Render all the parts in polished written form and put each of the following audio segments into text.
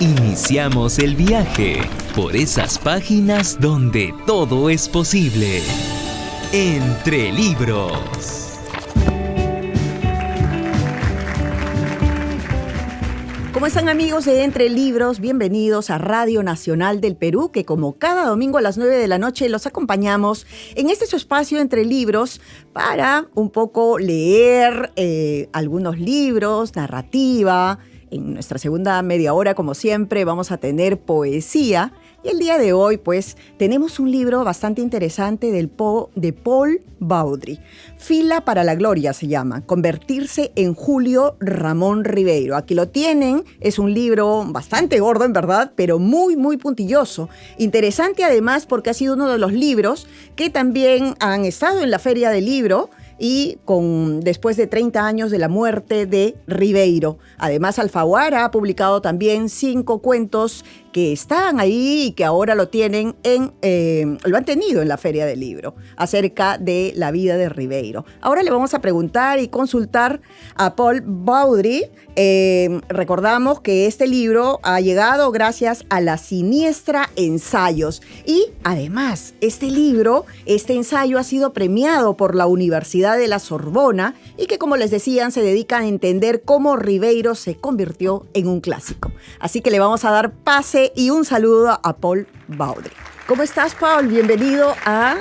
Iniciamos el viaje por esas páginas donde todo es posible. Entre libros. ¿Cómo están, amigos de Entre Libros? Bienvenidos a Radio Nacional del Perú, que como cada domingo a las 9 de la noche los acompañamos en este su espacio Entre Libros para un poco leer algunos libros, narrativa. En nuestra segunda media hora, como siempre, vamos a tener poesía. Y el día de hoy, pues, tenemos un libro bastante interesante de Paul Baudry. Fila para la Gloria se llama. Convertirse en Julio Ramón Ribeiro. Aquí lo tienen. Es un libro bastante gordo, en verdad, pero muy, muy puntilloso. Interesante, además, porque ha sido uno de los libros que también han estado en la Feria del Libro y después de 30 años de la muerte de Ribeiro. Además, Alfaguara ha publicado también 5 cuentos que estaban ahí y que ahora lo han tenido en la Feria del Libro, acerca de la vida de Ribeiro. Ahora le vamos a preguntar y consultar a Paul Baudry. Recordamos que este libro ha llegado gracias a La Siniestra Ensayos. Y además, este ensayo ha sido premiado por la Universidad de la Sorbona y que, como les decían, se dedica a entender cómo Ribeiro se convirtió en un clásico. Así que le vamos a dar pase y un saludo a Paul Baudry. ¿Cómo estás, Paul? Bienvenido a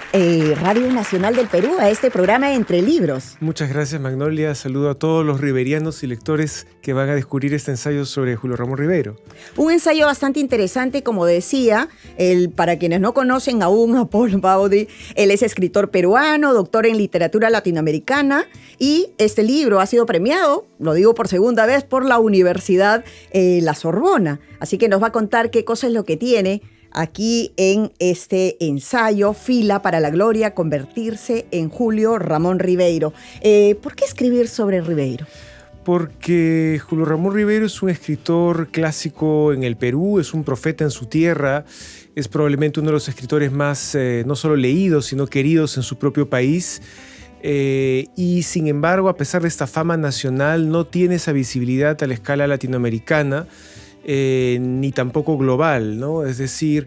Radio Nacional del Perú, a este programa Entre Libros. Muchas gracias, Magnolia. Saludo a todos los riberianos y lectores que van a descubrir este ensayo sobre Julio Ramón Ribeiro. Un ensayo bastante interesante, como decía. Para quienes no conocen aún a Paul Baudry, él es escritor peruano, doctor en literatura latinoamericana, y este libro ha sido premiado, lo digo por segunda vez, por la Universidad La Sorbona. Así que nos va a contar qué cosa es lo que tiene aquí en este ensayo, Fila para la Gloria, convertirse en Julio Ramón Ribeiro. ¿Por qué escribir sobre Ribeiro? Porque Julio Ramón Ribeiro es un escritor clásico en el Perú, es un profeta en su tierra, es probablemente uno de los escritores más no solo leídos, sino queridos en su propio país. Y sin embargo, a pesar de esta fama nacional, no tiene esa visibilidad a la escala latinoamericana, ni tampoco global, ¿no? Es decir,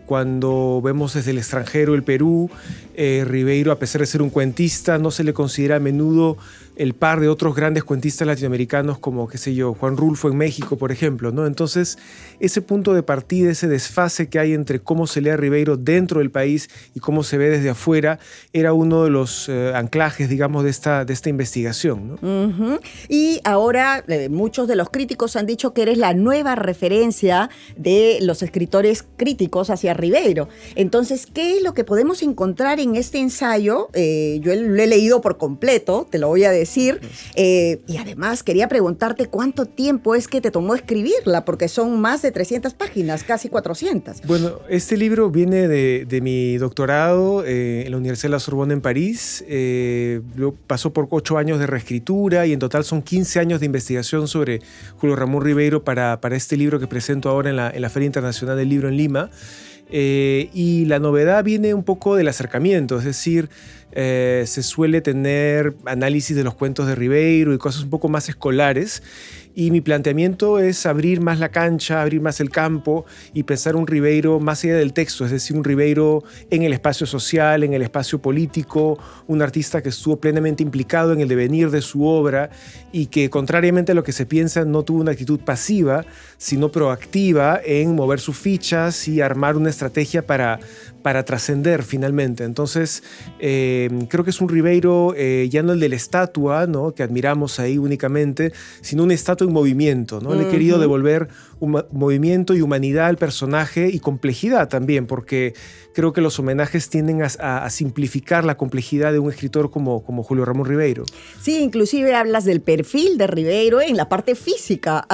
cuando vemos desde el extranjero el Perú, Ribeiro, a pesar de ser un cuentista, no se le considera a menudo el par de otros grandes cuentistas latinoamericanos como, qué sé yo, Juan Rulfo en México, por ejemplo, ¿no? Entonces, ese punto de partida, ese desfase que hay entre cómo se lee a Ribeiro dentro del país y cómo se ve desde afuera, era uno de los anclajes, digamos, de esta investigación, ¿no? Uh-huh. Y ahora muchos de los críticos han dicho que eres la nueva referencia de los escritores críticos hacia Ribeiro. Entonces, ¿qué es lo que podemos encontrar en este ensayo? Yo lo he leído por completo, te lo voy a decir. Y además quería preguntarte cuánto tiempo es que te tomó escribirla, porque son más de 300 páginas, casi 400. Bueno, este libro viene de mi doctorado en la Universidad de la Sorbona en París. Pasó por 8 años de reescritura y en total son 15 años de investigación sobre Julio Ramón Ribeiro para este libro que presento ahora en la Feria Internacional del Libro en Lima. Y la novedad viene un poco del acercamiento, es decir, se suele tener análisis de los cuentos de Ribeiro y cosas un poco más escolares, y mi planteamiento es abrir más la cancha, abrir más el campo y pensar un Ribeiro más allá del texto, es decir, un Ribeiro en el espacio social, en el espacio político, un artista que estuvo plenamente implicado en el devenir de su obra y que, contrariamente a lo que se piensa, no tuvo una actitud pasiva, sino proactiva en mover sus fichas y armar una estrategia para trascender finalmente. Entonces, creo que es un Ribeiro ya no el de la estatua, ¿no?, que admiramos ahí únicamente, sino una estatua en movimiento, ¿no? Le he querido devolver un movimiento y humanidad al personaje y complejidad también, porque creo que los homenajes tienden a simplificar la complejidad de un escritor como Julio Ramón Ribeiro. Sí, inclusive hablas del perfil de Ribeiro en la parte física.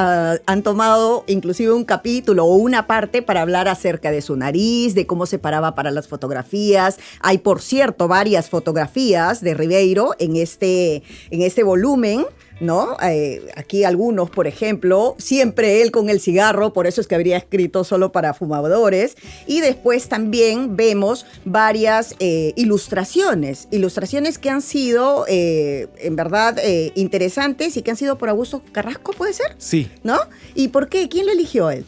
Han tomado inclusive un capítulo o una parte para hablar acerca de su nariz, de cómo se paraba para las fotografías. Hay, por cierto, varias fotografías de Ribeiro en este volumen. ¿no? Aquí algunos, por ejemplo, siempre él con el cigarro, por eso es que habría escrito solo para fumadores. Y después también vemos varias ilustraciones que han sido, en verdad, interesantes y que han sido por Augusto Carrasco, ¿puede ser? Sí. ¿No? ¿Y por qué? ¿Quién lo eligió a él?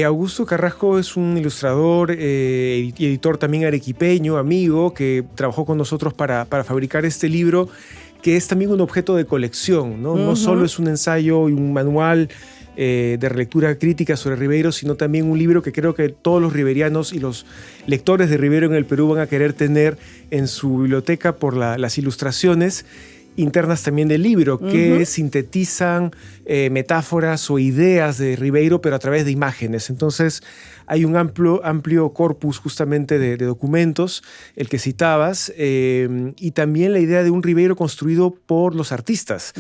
Augusto Carrasco es un ilustrador y editor también arequipeño, amigo, que trabajó con nosotros para fabricar este libro, que es también un objeto de colección, ¿no? No solo es un ensayo y un manual de relectura crítica sobre Ribeiro, sino también un libro que creo que todos los riberianos y los lectores de Ribeiro en el Perú van a querer tener en su biblioteca por las ilustraciones internas también del libro, que sintetizan metáforas o ideas de Ribeiro, pero a través de imágenes. Entonces hay un amplio corpus justamente de documentos, el que citabas, y también la idea de un Ribeiro construido por los artistas.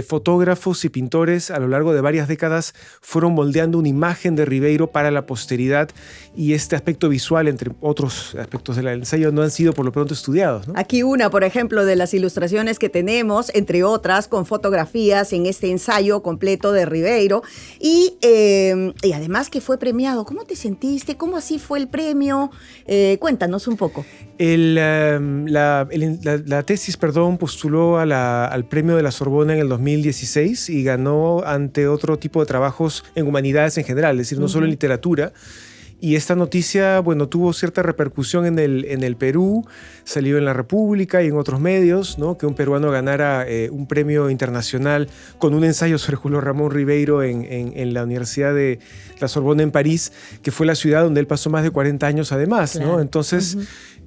Fotógrafos y pintores a lo largo de varias décadas fueron moldeando una imagen de Ribeiro para la posteridad, y este aspecto visual, entre otros aspectos del ensayo, no han sido por lo pronto estudiados, ¿no? Aquí una, por ejemplo, de las ilustraciones que tenemos, entre otras, con fotografías en este ensayo completo de Ribeiro, y además que fue premiado. ¿Cómo te sentiste? ¿Cómo así fue el premio? Cuéntanos un poco. La tesis, postuló al premio de la Sorbona en el 2016 y ganó ante otro tipo de trabajos en humanidades en general, es decir, no solo en literatura. Y esta noticia, tuvo cierta repercusión en el Perú, salió en La República y en otros medios, ¿no? Que un peruano ganara un premio internacional con un ensayo sobre Julio Ramón Ribeiro en la Universidad de la Sorbona en París, que fue la ciudad donde él pasó más de 40 años además, claro, ¿no? Entonces,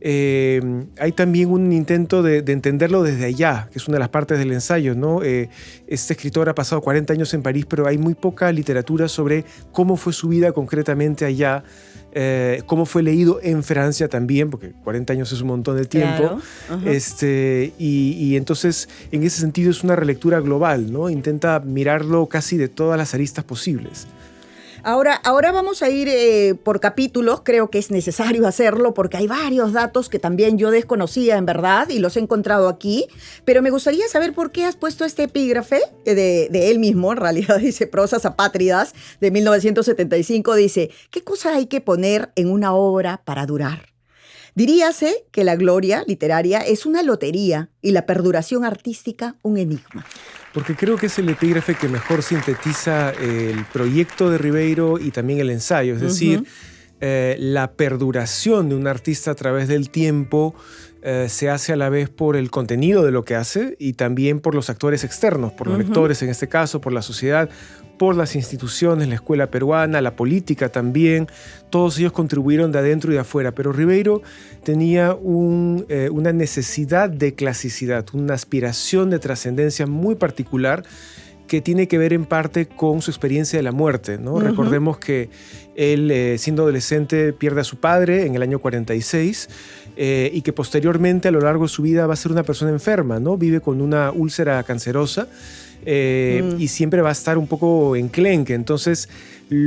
hay también un intento de entenderlo desde allá, que es una de las partes del ensayo, ¿no? Este escritor ha pasado 40 años en París, pero hay muy poca literatura sobre cómo fue su vida concretamente allá, cómo fue leído en Francia también, porque 40 años es un montón de tiempo. Claro. Y entonces, en ese sentido, es una relectura global, ¿no? Intenta mirarlo casi de todas las aristas posibles. Ahora vamos a ir por capítulos, creo que es necesario hacerlo porque hay varios datos que también yo desconocía en verdad y los he encontrado aquí, pero me gustaría saber por qué has puesto este epígrafe de él mismo, en realidad dice Prosas Apátridas de 1975, dice, ¿qué cosa hay que poner en una obra para durar? Diríase que la gloria literaria es una lotería y la perduración artística un enigma. Porque creo que es el epígrafe que mejor sintetiza el proyecto de Ribeiro y también el ensayo. Es decir, la perduración de un artista a través del tiempo se hace a la vez por el contenido de lo que hace y también por los actores externos, por los lectores en este caso, por la sociedad, por las instituciones, la escuela peruana, la política también. Todos ellos contribuyeron de adentro y de afuera, pero Ribeiro tenía una necesidad de clasicidad, una aspiración de trascendencia muy particular que tiene que ver en parte con su experiencia de la muerte, ¿no? Recordemos que él, siendo adolescente, pierde a su padre en el año 46 y que posteriormente, a lo largo de su vida, va a ser una persona enferma, ¿no? Vive con una úlcera cancerosa y siempre va a estar un poco enclenque. Entonces,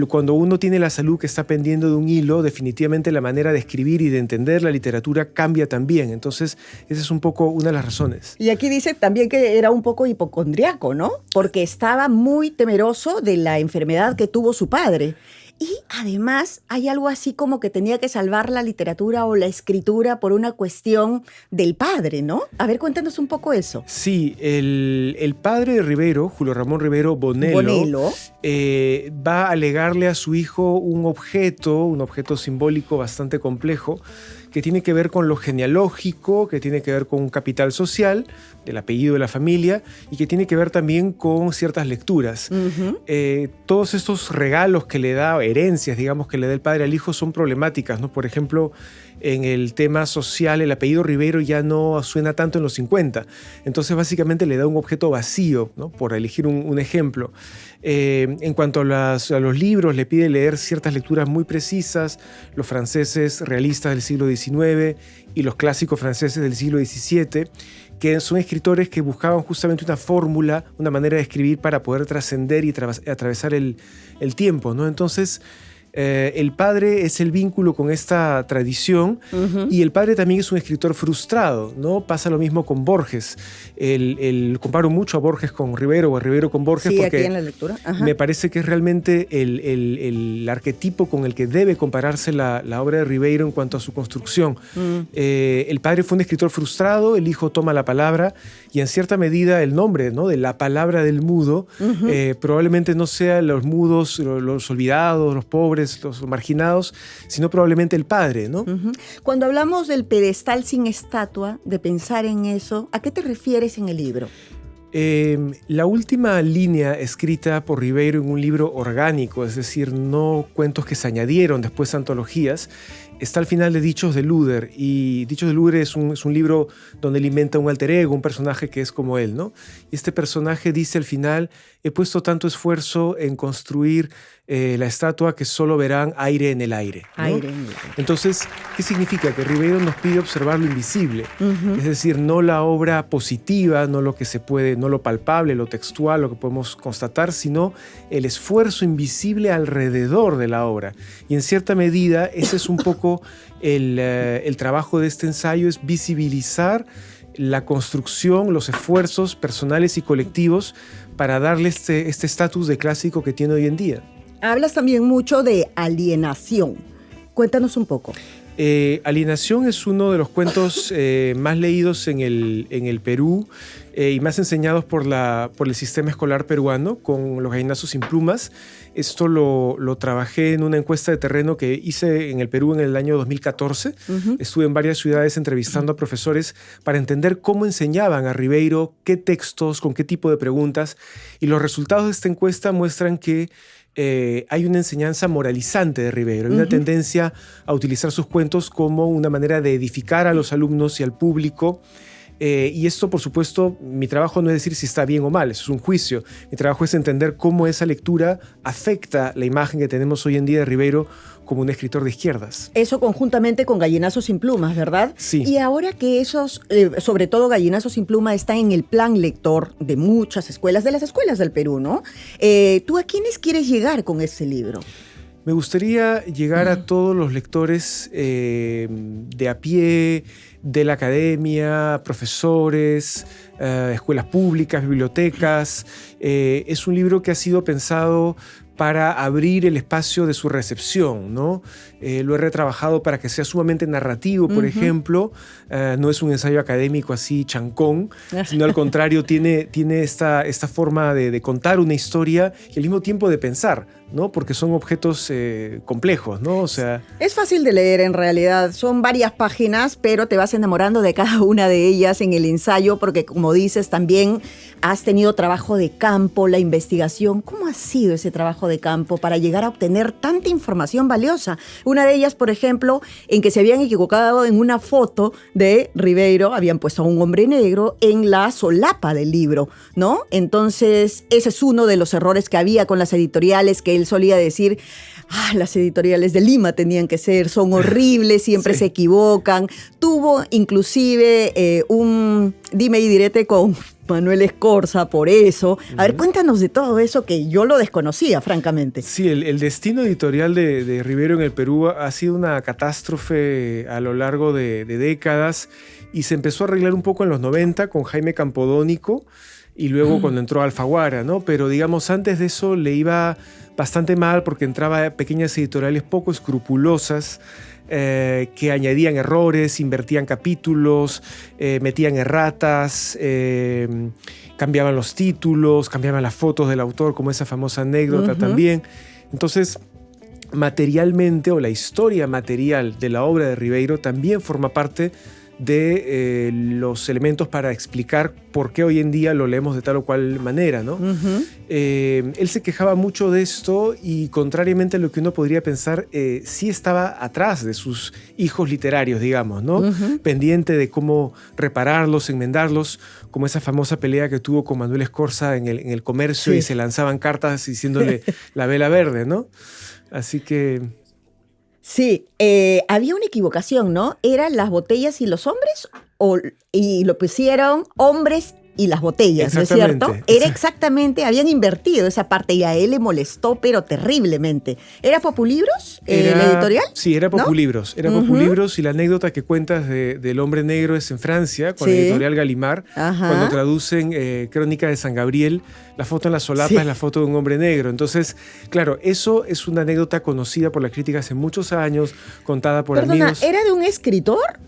cuando uno tiene la salud que está pendiendo de un hilo, definitivamente la manera de escribir y de entender la literatura cambia también. Entonces, esa es un poco una de las razones. Y aquí dice también que era un poco hipocondriaco, ¿no? Porque estaba muy temeroso de la enfermedad que tuvo su padre. Y además hay algo así como que tenía que salvar la literatura o la escritura por una cuestión del padre, ¿no? A ver, cuéntanos un poco eso. Sí, el padre de Ribeiro, Julio Ramón Ribeiro Bonello, va a legarle a su hijo un objeto simbólico bastante complejo que tiene que ver con lo genealógico, que tiene que ver con un capital social, del apellido de la familia, y que tiene que ver también con ciertas lecturas. Todos estos regalos que le da, herencias, digamos, que le da el padre al hijo son problemáticas, ¿no? Por ejemplo, en el tema social, el apellido Ribeiro ya no suena tanto en los 50. Entonces, básicamente le da un objeto vacío, ¿no? Por elegir un ejemplo. En cuanto a los libros, le pide leer ciertas lecturas muy precisas, los franceses realistas del siglo XIX y los clásicos franceses del siglo XVII, que son escritores que buscaban justamente una fórmula, una manera de escribir para poder trascender y atravesar el tiempo, ¿no? Entonces, El padre es el vínculo con esta tradición y el padre también es un escritor frustrado, ¿no? Pasa lo mismo con Borges. Comparo mucho a Borges con Rivero o a Rivero con Borges sí, porque aquí en la lectura. me parece que es realmente el arquetipo con el que debe compararse la obra de Ribeiro en cuanto a su construcción. El padre fue un escritor frustrado, el hijo toma la palabra y en cierta medida el nombre, ¿no?, de la palabra del mudo probablemente no sea los mudos, los olvidados, los pobres, los marginados, sino probablemente el padre, ¿no? Cuando hablamos del pedestal sin estatua, de pensar en eso, ¿a qué te refieres en el libro? La última línea escrita por Ribeiro en un libro orgánico, es decir, no cuentos que se añadieron después a antologías, está al final de Dichos de Luder. Y Dichos de Luder es un libro donde él inventa un alter ego, un personaje que es como él, ¿no? Y este personaje dice al final: he puesto tanto esfuerzo en construir la estatua que solo verán aire en el aire, ¿no? Aire en el aire. Entonces, ¿qué significa? Que Ribeiro nos pide observar lo invisible, es decir, no la obra positiva, no lo que se puede, no lo palpable, lo textual, lo que podemos constatar, sino el esfuerzo invisible alrededor de la obra. Y en cierta medida, ese es un poco el trabajo de este ensayo, es visibilizar la construcción, los esfuerzos personales y colectivos para darle este estatus de clásico que tiene hoy en día. Hablas también mucho de alienación. Cuéntanos un poco. Alienación es uno de los cuentos más leídos en el Perú y más enseñados por el sistema escolar peruano, con Los gallinazos sin plumas. Esto lo trabajé en una encuesta de terreno que hice en el Perú en el año 2014. Estuve en varias ciudades entrevistando a profesores para entender cómo enseñaban a Ribeiro, qué textos, con qué tipo de preguntas. Y los resultados de esta encuesta muestran que hay una enseñanza moralizante de Ribeiro, hay una tendencia a utilizar sus cuentos como una manera de edificar a los alumnos y al público. Y esto, por supuesto, mi trabajo no es decir si está bien o mal, eso es un juicio. Mi trabajo es entender cómo esa lectura afecta la imagen que tenemos hoy en día de Ribeiro como un escritor de izquierdas. Eso conjuntamente con Gallinazos sin plumas, ¿verdad? Sí. Y ahora que esos, sobre todo Gallinazos sin pluma, está en el plan lector de muchas escuelas, de las escuelas del Perú, ¿no? ¿Tú a quiénes quieres llegar con este libro? Me gustaría llegar a todos los lectores de a pie, de la academia, profesores, escuelas públicas, bibliotecas. Es un libro que ha sido pensado para abrir el espacio de su recepción, ¿no? Lo he retrabajado para que sea sumamente narrativo, por ejemplo. No es un ensayo académico así chancón, sino al contrario, tiene esta forma de contar una historia y al mismo tiempo de pensar, ¿no? Porque son objetos complejos, ¿no? O sea, es fácil de leer en realidad, son varias páginas, pero te vas enamorando de cada una de ellas en el ensayo, porque como dices, también has tenido trabajo de campo, la investigación. ¿Cómo ha sido ese trabajo de campo para llegar a obtener tanta información valiosa? Una de ellas, por ejemplo, en que se habían equivocado en una foto de Ribeiro, habían puesto a un hombre negro en la solapa del libro, ¿no? Entonces, ese es uno de los errores que había con las editoriales, que él solía decir: las editoriales de Lima tenían que ser, son horribles, siempre se equivocan. Tuvo inclusive un dime y direte con Manuel Escorza por eso. A ver, cuéntanos de todo eso que yo lo desconocía, francamente. Sí, el destino editorial de Ribeiro en el Perú ha sido una catástrofe a lo largo de décadas y se empezó a arreglar un poco en los 90 con Jaime Campodónico y luego cuando entró Alfaguara, ¿no? Pero digamos, antes de eso le iba bastante mal porque entraba a pequeñas editoriales poco escrupulosas que añadían errores, invertían capítulos, metían erratas, cambiaban los títulos, cambiaban las fotos del autor, como esa famosa anécdota también. Entonces, materialmente, o la historia material de la obra de Ribeiro también forma parte de los elementos para explicar por qué hoy en día lo leemos de tal o cual manera, ¿no? Él se quejaba mucho de esto y, contrariamente a lo que uno podría pensar, sí estaba atrás de sus hijos literarios, digamos, ¿no? Pendiente de cómo repararlos, enmendarlos, como esa famosa pelea que tuvo con Manuel Escorza en el Comercio, y se lanzaban cartas diciéndole la vela verde, ¿no? Así que... Sí, había una equivocación, ¿no? ¿Eran las botellas y los hombres? ¿Y lo pusieron hombres y las botellas, ¿no es cierto? Era exactamente, habían invertido esa parte y a él le molestó, pero terriblemente. ¿Era Populibros, la editorial? Sí, era Populibros. ¿No? Era Populibros y la anécdota que cuentas del hombre negro es en Francia, con la editorial Gallimard, cuando traducen Crónica de San Gabriel, la foto en la solapa es la foto de un hombre negro. Entonces, claro, eso es una anécdota conocida por la crítica hace muchos años, contada por amigos. ¿Era de un escritor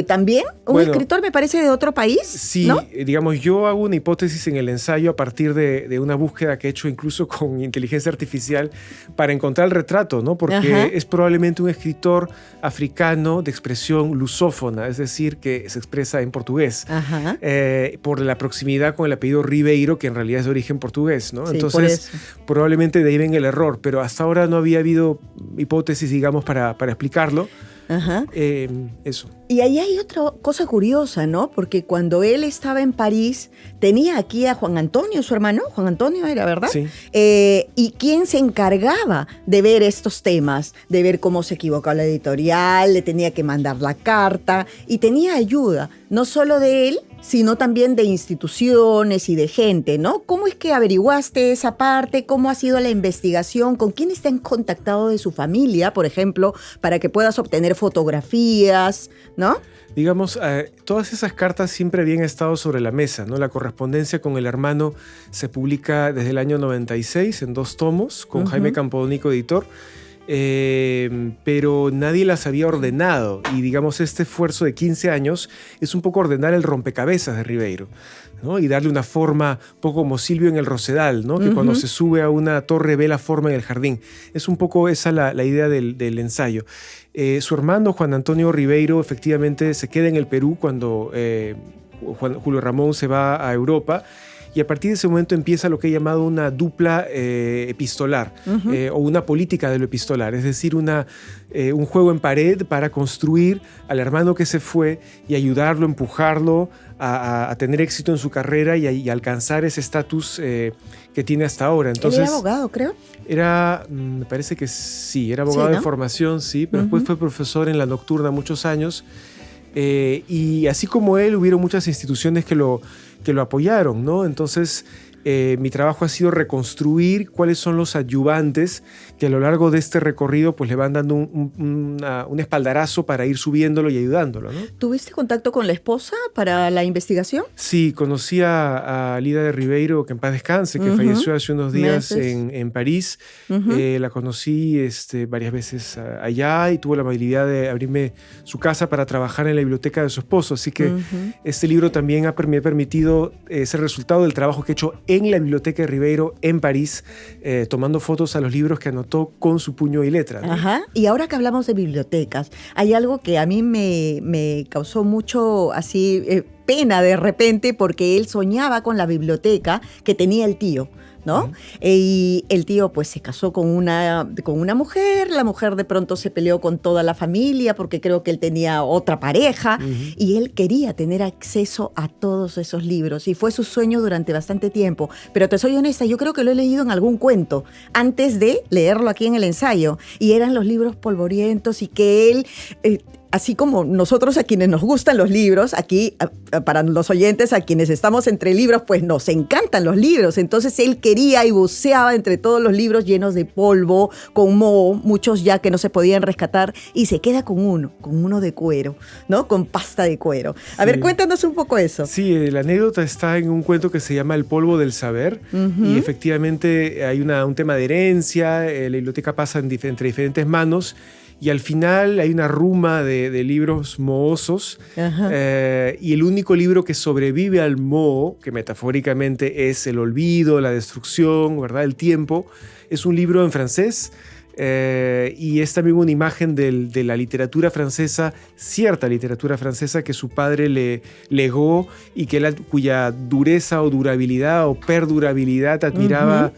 también? ¿Un escritor me parece de otro país? Sí, ¿no? Digamos, yo hago una hipótesis en el ensayo a partir de una búsqueda que he hecho incluso con inteligencia artificial para encontrar el retrato, ¿no? Porque es probablemente un escritor africano de expresión lusófona, es decir, que se expresa en portugués, por la proximidad con el apellido Ribeiro, que en realidad es de origen portugués, ¿no? Sí, entonces, probablemente de ahí ven el error, pero hasta ahora no había habido hipótesis, digamos, para explicarlo. Eso. Y ahí hay otra cosa curiosa, ¿no? Porque cuando él estaba en París, tenía aquí a Juan Antonio, su hermano. Juan Antonio era, ¿verdad? Sí. Y quien se encargaba de ver estos temas, de ver cómo se equivocaba la editorial, le tenía que mandar la carta y tenía ayuda, no solo de él, sino también de instituciones y de gente, ¿no? ¿Cómo es que averiguaste esa parte? ¿Cómo ha sido la investigación? ¿Con quiénes te han contactado de su familia, por ejemplo, para que puedas obtener fotografías, ¿no? Digamos, todas esas cartas siempre habían estado sobre la mesa, ¿no? La correspondencia con el hermano se publica desde el año 96 en 2 tomos, con Jaime Campodónico, editor. Pero nadie las había ordenado y digamos este esfuerzo de 15 años es un poco ordenar el rompecabezas de Ribeiro, ¿no? Y darle una forma un poco como Silvio en el Rosedal, ¿no? Que cuando se sube a una torre ve la forma en el jardín. Es un poco esa la idea del ensayo. Su hermano Juan Antonio Ribeiro efectivamente se queda en el Perú cuando Julio Ramón se va a Europa. Y a partir de ese momento empieza lo que he llamado una dupla epistolar o una política de lo epistolar, es decir, un juego en pared para construir al hermano que se fue y ayudarlo, empujarlo a tener éxito en su carrera y alcanzar ese estatus que tiene hasta ahora. Entonces, ¿él era abogado, creo? Me parece que sí, era abogado de formación, sí, pero después fue profesor en la Nocturna muchos años. Y así como él, hubieron muchas instituciones que lo apoyaron, ¿no? Entonces, mi trabajo ha sido reconstruir cuáles son los adyuvantes que a lo largo de este recorrido pues, le van dando un espaldarazo para ir subiéndolo y ayudándolo, ¿no? ¿Tuviste contacto con la esposa para la investigación? Sí, conocí a Lida de Ribeiro, que en paz descanse, que falleció hace unos días en París. La conocí varias veces allá y tuvo la amabilidad de abrirme su casa para trabajar en la biblioteca de su esposo. Así que este libro también me ha permitido ser resultado del trabajo que he hecho en la biblioteca de Ribeiro en París, tomando fotos a los libros que anotó con su puño y letra, ¿no? Y ahora que hablamos de bibliotecas, hay algo que a mí me causó mucho así pena de repente, porque él soñaba con la biblioteca que tenía el tío, ¿no? Y el tío pues se casó con una mujer, la mujer de pronto se peleó con toda la familia porque creo que él tenía otra pareja y él quería tener acceso a todos esos libros y fue su sueño durante bastante tiempo. Pero te soy honesta, yo creo que lo he leído en algún cuento antes de leerlo aquí en el ensayo y eran los libros polvorientos y que él... así como nosotros a quienes nos gustan los libros, aquí para los oyentes a quienes estamos entre libros, pues nos encantan los libros. Entonces él quería y buceaba entre todos los libros llenos de polvo, con moho, muchos ya que no se podían rescatar, y se queda con uno de cuero, ¿no? Con pasta de cuero. A ver, cuéntanos un poco eso. Sí, la anécdota está en un cuento que se llama El polvo del saber y efectivamente hay un tema de herencia, la biblioteca pasa entre diferentes manos. Y al final hay una ruma de libros mohosos y el único libro que sobrevive al moho, que metafóricamente es el olvido, la destrucción, ¿verdad? El tiempo, es un libro en francés y es también una imagen de la literatura francesa, cierta literatura francesa que su padre le legó y cuya dureza o durabilidad o perdurabilidad admiraba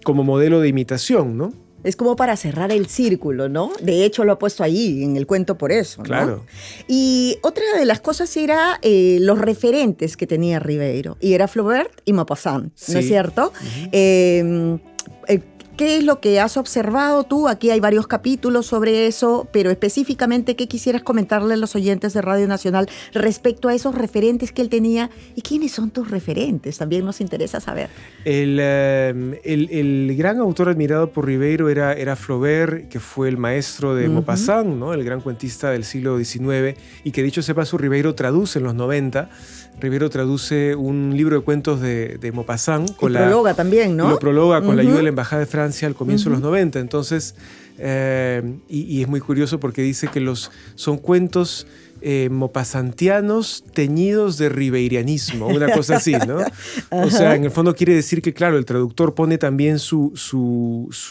como modelo de imitación, ¿no? Es como para cerrar el círculo, ¿no? De hecho, lo ha puesto ahí en el cuento por eso, ¿no? Claro. Y otra de las cosas era los referentes que tenía Ribeiro. Y era Flaubert y Maupassant, ¿no es cierto? ¿Qué es lo que has observado tú? Aquí hay varios capítulos sobre eso, pero específicamente, ¿qué quisieras comentarle a los oyentes de Radio Nacional respecto a esos referentes que él tenía? ¿Y quiénes son tus referentes? También nos interesa saber. El gran autor admirado por Ribeiro era Flaubert, que fue el maestro de Maupassant, ¿no? El gran cuentista del siglo XIX, y que dicho sea paso, Ribeiro traduce en los 90. Ribeiro traduce un libro de cuentos de Maupassant. Y prologa también, ¿no? Lo prologa con la ayuda de la Embajada de Francia al comienzo de los 90. Entonces, y es muy curioso porque dice que son cuentos maupasantianos teñidos de ribeirianismo, una cosa así, ¿no? O sea, en el fondo quiere decir que, claro, el traductor pone también su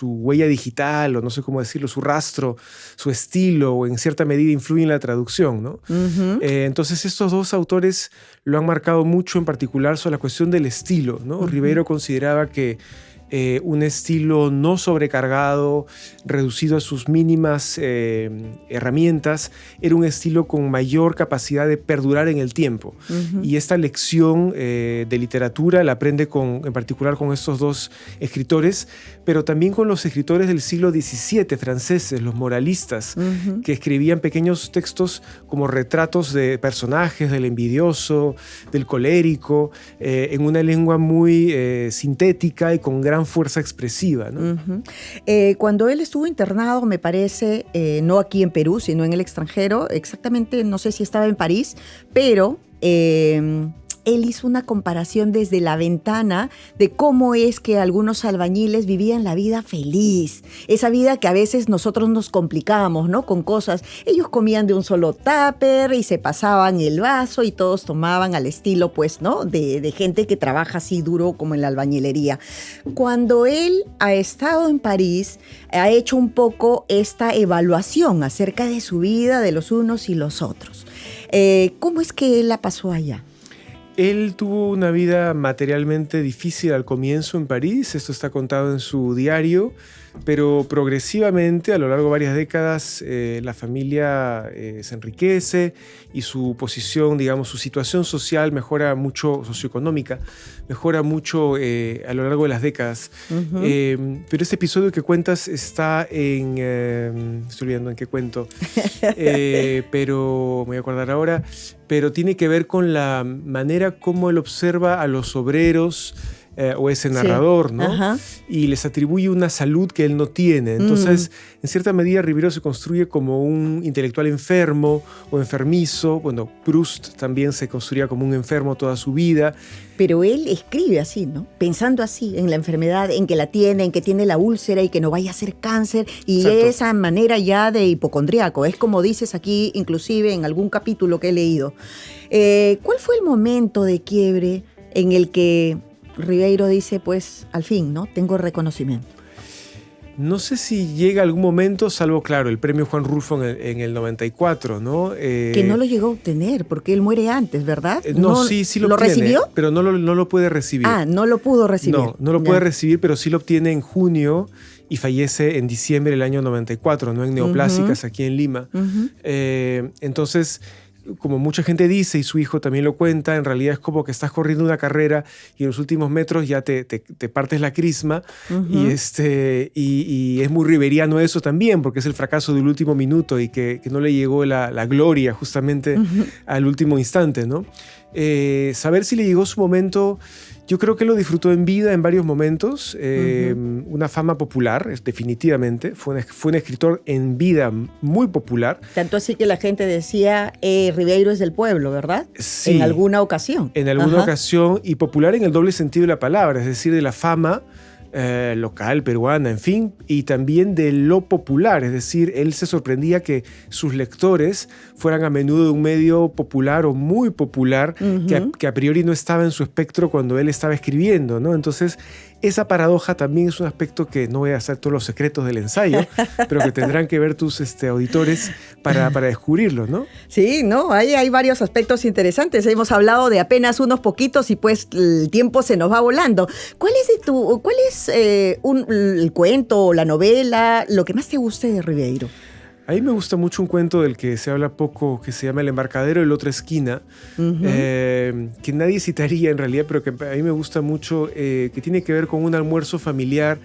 huella digital, o no sé cómo decirlo, su rastro, su estilo, o en cierta medida influye en la traducción, ¿no? Entonces, estos dos autores lo han marcado mucho, en particular sobre la cuestión del estilo, ¿no? Ribeiro consideraba que un estilo no sobrecargado, reducido a sus mínimas herramientas, era un estilo con mayor capacidad de perdurar en el tiempo. Y esta lección de literatura la aprende en particular con estos dos escritores, pero también con los escritores del siglo XVII franceses, los moralistas, que escribían pequeños textos como retratos de personajes, del envidioso, del colérico, en una lengua muy sintética y con gran fuerza expresiva, ¿no? Cuando él estuvo internado, me parece, no aquí en Perú, sino en el extranjero, exactamente, no sé si estaba en París, pero él hizo una comparación desde la ventana de cómo es que algunos albañiles vivían la vida feliz, esa vida que a veces nosotros nos complicamos, ¿no? Con cosas. Ellos comían de un solo tupper y se pasaban el vaso y todos tomaban al estilo, pues, ¿no? De gente que trabaja así duro como en la albañilería. Cuando él ha estado en París, ha hecho un poco esta evaluación acerca de su vida, de los unos y los otros. ¿Cómo es que él la pasó allá? Él tuvo una vida materialmente difícil al comienzo en París, esto está contado en su diario, pero progresivamente, a lo largo de varias décadas, la familia se enriquece y su posición, digamos, su situación social mejora mucho, socioeconómica, mejora mucho a lo largo de las décadas. Pero este episodio que cuentas está en... estoy olvidando en qué cuento, pero me voy a acordar ahora, pero tiene que ver con la manera como él observa a los obreros, o ese narrador, ¿no? Y les atribuye una salud que él no tiene. Entonces, en cierta medida, Ribeiro se construye como un intelectual enfermo o enfermizo. Bueno, Proust también se construía como un enfermo toda su vida. Pero él escribe así, ¿no? Pensando así, en la enfermedad, en que la tiene, en que tiene la úlcera y que no vaya a ser cáncer. Y Exacto. esa manera ya de hipocondriaco. Es como dices aquí, inclusive en algún capítulo que he leído. ¿Cuál fue el momento de quiebre en el que Ribeiro dice, pues, al fin, ¿no? Tengo reconocimiento? No sé si llega algún momento, salvo, claro, el premio Juan Rulfo en el 94, ¿no? Que no lo llegó a obtener, porque él muere antes, ¿verdad? No, sí lo obtiene, recibió? Pero no lo puede recibir. Ah, no lo pudo recibir. No lo puede recibir, pero sí lo obtiene en junio y fallece en diciembre del año 94, ¿no? En Neoplásicas, aquí en Lima. Entonces, como mucha gente dice, y su hijo también lo cuenta, en realidad es como que estás corriendo una carrera y en los últimos metros ya te partes la crisma. Y es muy riberiano eso también, porque es el fracaso del último minuto y que no le llegó la gloria justamente al último instante, ¿no? Saber si le llegó su momento, yo creo que lo disfrutó en vida en varios momentos. Una fama popular, definitivamente. Fue un escritor en vida muy popular. Tanto así que la gente decía, Ribeiro es del pueblo, ¿verdad? Sí. En alguna ocasión. En alguna ocasión, y popular en el doble sentido de la palabra, es decir, de la fama local, peruana, en fin, y también de lo popular, es decir, él se sorprendía que sus lectores fueran a menudo de un medio popular o muy popular, que a priori no estaba en su espectro cuando él estaba escribiendo, ¿no? Entonces, esa paradoja también es un aspecto que no voy a hacer todos los secretos del ensayo, pero que tendrán que ver tus auditores para descubrirlo, ¿no? Sí, no, hay varios aspectos interesantes. Hemos hablado de apenas unos poquitos y pues el tiempo se nos va volando. ¿Cuál es el cuento o la novela, lo que más te guste de Ribeiro? A mí me gusta mucho un cuento del que se habla poco, que se llama El embarcadero de la otra esquina, que nadie citaría en realidad, pero que a mí me gusta mucho, que tiene que ver con un almuerzo familiar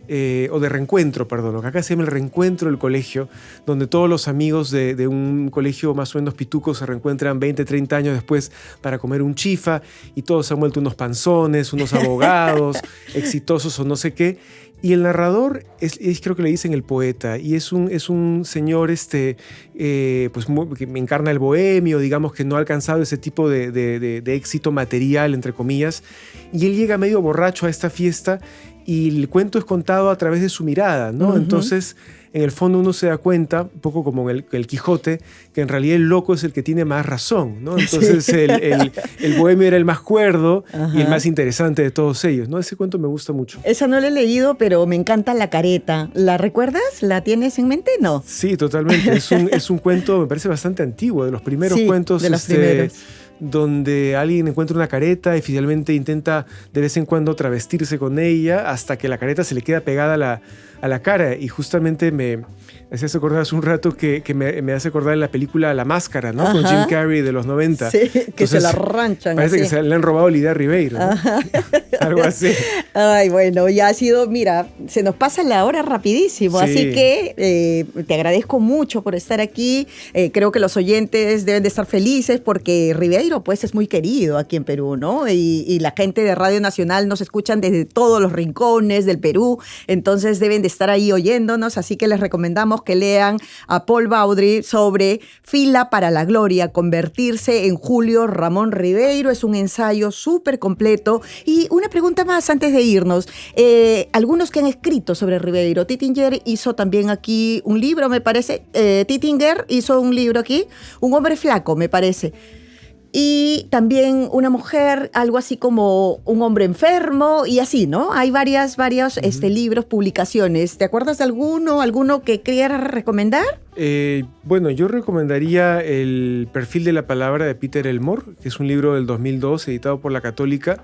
o de reencuentro, perdón, lo que acá se llama el reencuentro del colegio, donde todos los amigos de un colegio más o menos pituco se reencuentran 20, 30 años después para comer un chifa y todos se han vuelto unos panzones, unos abogados, exitosos o no sé qué. Y el narrador creo que le dicen el poeta, y es un señor pues, que encarna el bohemio, digamos que no ha alcanzado ese tipo de éxito material, entre comillas, y él llega medio borracho a esta fiesta y el cuento es contado a través de su mirada, ¿no? Uh-huh. Entonces, en el fondo uno se da cuenta, un poco como el Quijote, que en realidad el loco es el que tiene más razón, ¿no? Entonces sí. el bohemio era el más cuerdo. Ajá. Y el más interesante de todos ellos, ¿no? Ese cuento me gusta mucho. Esa no la he leído, pero me encanta La Careta. ¿La recuerdas? ¿La tienes en mente? No. Sí, totalmente. Es un cuento, me parece bastante antiguo, de los primeros cuentos. De los primeros. Donde alguien encuentra una careta y finalmente intenta de vez en cuando travestirse con ella hasta que la careta se le queda pegada a la cara. Y justamente me hacías acordar hace un rato que me hace acordar en la película La Máscara, ¿no? Ajá. Con Jim Carrey de los 90. Sí, que entonces, se la ranchan. Parece así. Que le han robado Lidia Ribeiro, ¿no? Algo así. Ay, bueno, ya ha sido, mira, se nos pasa la hora rapidísimo, sí. Así que te agradezco mucho por estar aquí. Creo que los oyentes deben de estar felices porque Ribeiro pues es muy querido aquí en Perú, ¿no? Y la gente de Radio Nacional nos escuchan desde todos los rincones del Perú, entonces deben de estar ahí oyéndonos, así que les recomendamos que lean a Paul Baudry sobre Fila para la Gloria, convertirse en Julio Ramón Ribeiro. Es un ensayo súper completo. Y una pregunta más antes de irnos. Algunos que han escrito sobre Ribeiro, Tittinger hizo también aquí un libro, me parece. Tittinger hizo un libro aquí, Un hombre flaco, me parece. Y también una mujer, algo así como Un hombre enfermo y así, ¿no? Hay varios libros, publicaciones. ¿Te acuerdas de alguno que quieras recomendar? Bueno, yo recomendaría El perfil de la palabra de Peter Elmore, que es un libro del 2002 editado por La Católica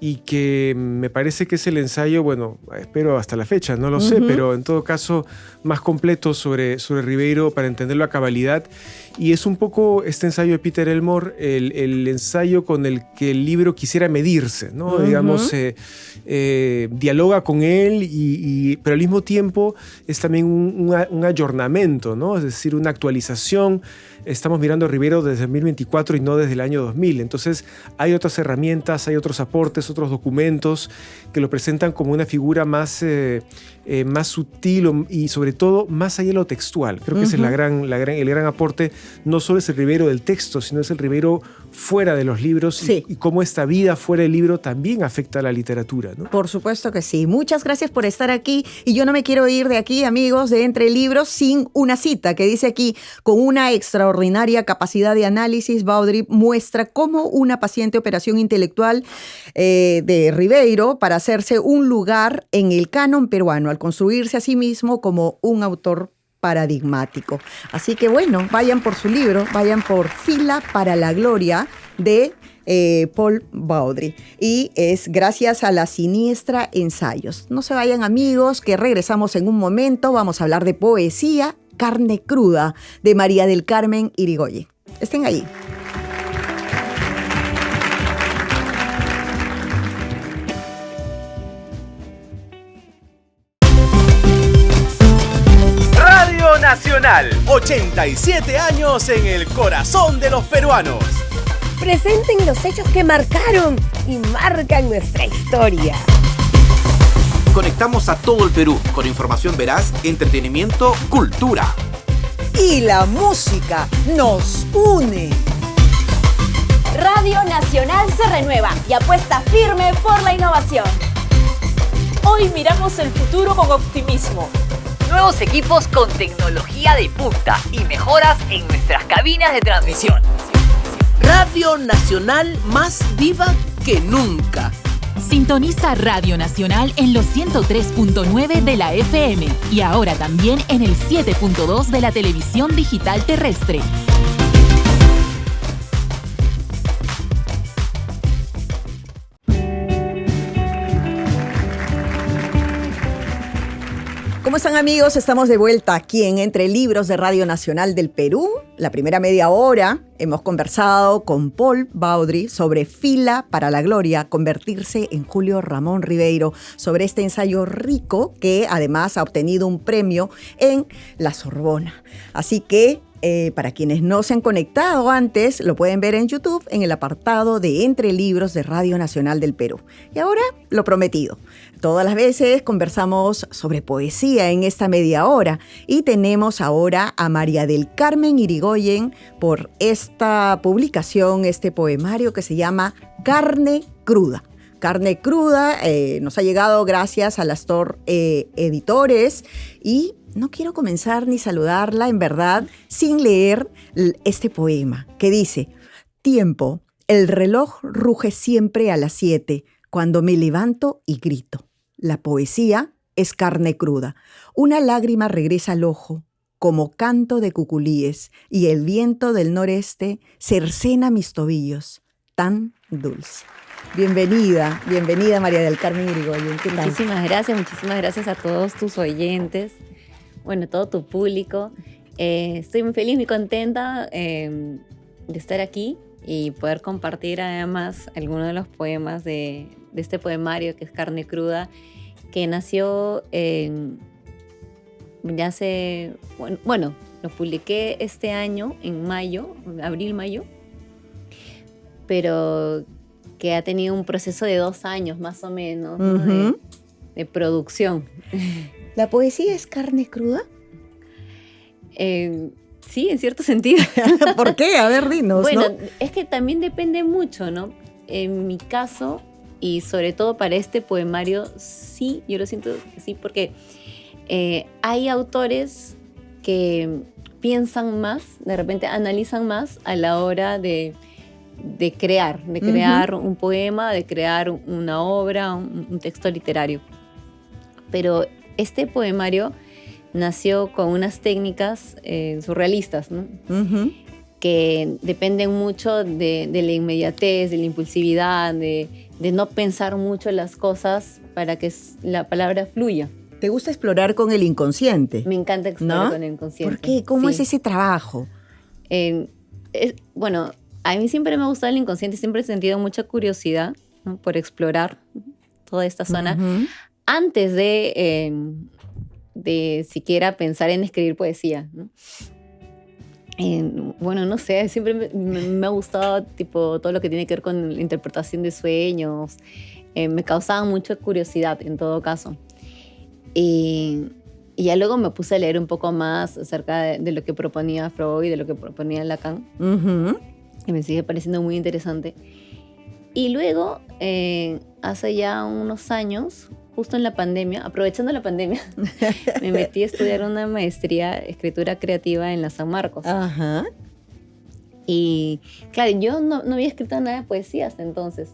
y que me parece que es el ensayo, bueno, espero hasta la fecha, no lo sé, pero en todo caso más completo sobre Ribeiro para entenderlo a cabalidad. Y es un poco este ensayo de Peter Elmore, el ensayo con el que el libro quisiera medirse, ¿no? Digamos, dialoga con él, pero al mismo tiempo es también un ayornamiento, ¿no? Es decir, una actualización. Estamos mirando a Ribeiro desde 2024 y no desde el año 2000. Entonces hay otras herramientas, hay otros aportes, otros documentos que lo presentan como una figura más sutil y sobre todo más allá de lo textual. Creo que ese es el gran aporte. No solo es el Ribeiro del texto, sino es el Ribeiro fuera de los libros, sí. y cómo esta vida fuera del libro también afecta a la literatura, ¿no? Por supuesto que sí. Muchas gracias por estar aquí y yo no me quiero ir de aquí, amigos, de Entre Libros sin una cita que dice aquí: con una extraordinaria capacidad de análisis, Baudry muestra cómo una paciente operación intelectual de Ribeiro para hacerse un lugar en el canon peruano al construirse a sí mismo como un autor paradigmático. Así que bueno, vayan por su libro, vayan por Fila para la Gloria de Paul Baudry. Y es gracias a La Siniestra Ensayos. No se vayan, amigos, que regresamos en un momento. Vamos a hablar de poesía, Carne Cruda, de María del Carmen Irigoyen. Estén ahí. Nacional, 87 años en el corazón de los peruanos. Presenten los hechos que marcaron y marcan nuestra historia. Conectamos a todo el Perú con información veraz, entretenimiento, cultura. Y la música nos une. Radio Nacional se renueva y apuesta firme por la innovación. Hoy miramos el futuro con optimismo. Nuevos equipos con tecnología de punta y mejoras en nuestras cabinas de transmisión. Radio Nacional más viva que nunca. Sintoniza Radio Nacional en los 103.9 de la FM y ahora también en el 7.2 de la televisión digital terrestre. ¿Cómo están, amigos? Estamos de vuelta aquí en Entre Libros de Radio Nacional del Perú. La primera media hora hemos conversado con Paul Baudry sobre Fila para la Gloria, convertirse en Julio Ramón Ribeiro, sobre este ensayo rico que además ha obtenido un premio en la Sorbona. Así que para quienes no se han conectado antes, lo pueden ver en YouTube en el apartado de Entre Libros de Radio Nacional del Perú. Y ahora, lo prometido. Todas las veces conversamos sobre poesía en esta media hora y tenemos ahora a María del Carmen Irigoyen por esta publicación, este poemario que se llama Carne Cruda. Carne Cruda nos ha llegado gracias a Astor Editores y no quiero comenzar ni saludarla, en verdad, sin leer este poema que dice: Tiempo, el reloj ruge siempre a las 7, cuando me levanto y grito. La poesía es carne cruda. Una lágrima regresa al ojo, como canto de cuculíes, y el viento del noreste cercena mis tobillos, tan dulce. Bienvenida María del Carmen Irigoyen. ¿Qué tal? Muchísimas gracias a todos tus oyentes, bueno, todo tu público. Estoy muy feliz, muy contenta de estar aquí y poder compartir además algunos de los poemas de este poemario que es Carne Cruda, que nació ya hace, bueno, lo publiqué este año en mayo, abril-mayo, pero que ha tenido un proceso de 2 años más o menos, ¿no? de producción. ¿La poesía es carne cruda? Sí, en cierto sentido. ¿Por qué? A ver, dinos. Bueno, ¿no? Es que también depende mucho, ¿no? En mi caso, y sobre todo para este poemario, sí, yo lo siento que sí, porque hay autores que piensan más, de repente analizan más a la hora de crear un poema, de crear una obra, un texto literario. Pero este poemario nació con unas técnicas surrealistas, ¿no? Que dependen mucho de la inmediatez, de la impulsividad, de no pensar mucho las cosas para que la palabra fluya. ¿Te gusta explorar con el inconsciente? Me encanta explorar, ¿no?, con el inconsciente. ¿Por qué? ¿Cómo sí. es ese trabajo? Bueno, a mí siempre me ha gustado el inconsciente, siempre he sentido mucha curiosidad, ¿no?, por explorar toda esta zona. Antes de siquiera pensar en escribir poesía, ¿no? Bueno, no sé, siempre me ha gustado tipo, todo lo que tiene que ver con la interpretación de sueños. Me causaba mucha curiosidad en todo caso. Y ya luego me puse a leer un poco más acerca de lo que proponía Freud, de lo que proponía Lacan. Y me sigue pareciendo muy interesante. Y luego, hace ya unos años, justo en la pandemia, aprovechando la pandemia, me metí a estudiar una maestría de escritura creativa en la San Marcos. Ajá. Y claro, yo no había escrito nada de poesía hasta entonces.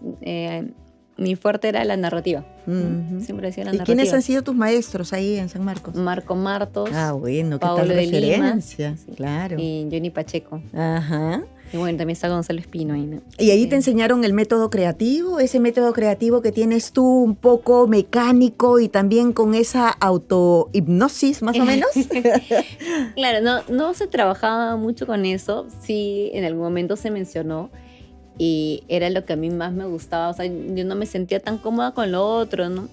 Mi fuerte era la narrativa. Siempre decía la narrativa. ¿Y quiénes han sido tus maestros ahí en San Marcos? Marco Martos. Ah, bueno, qué Paulo tal referencia. Lima, sí, claro. Y Johnny Pacheco. Ajá. Y bueno, también está Gonzalo Espino ahí, ¿no? ¿Y ahí te enseñaron el método creativo? Ese método creativo que tienes tú un poco mecánico y también con esa autohipnosis, más o menos. Claro, no se trabajaba mucho con eso. Sí, en algún momento se mencionó y era lo que a mí más me gustaba. O sea, yo no me sentía tan cómoda con lo otro, ¿no?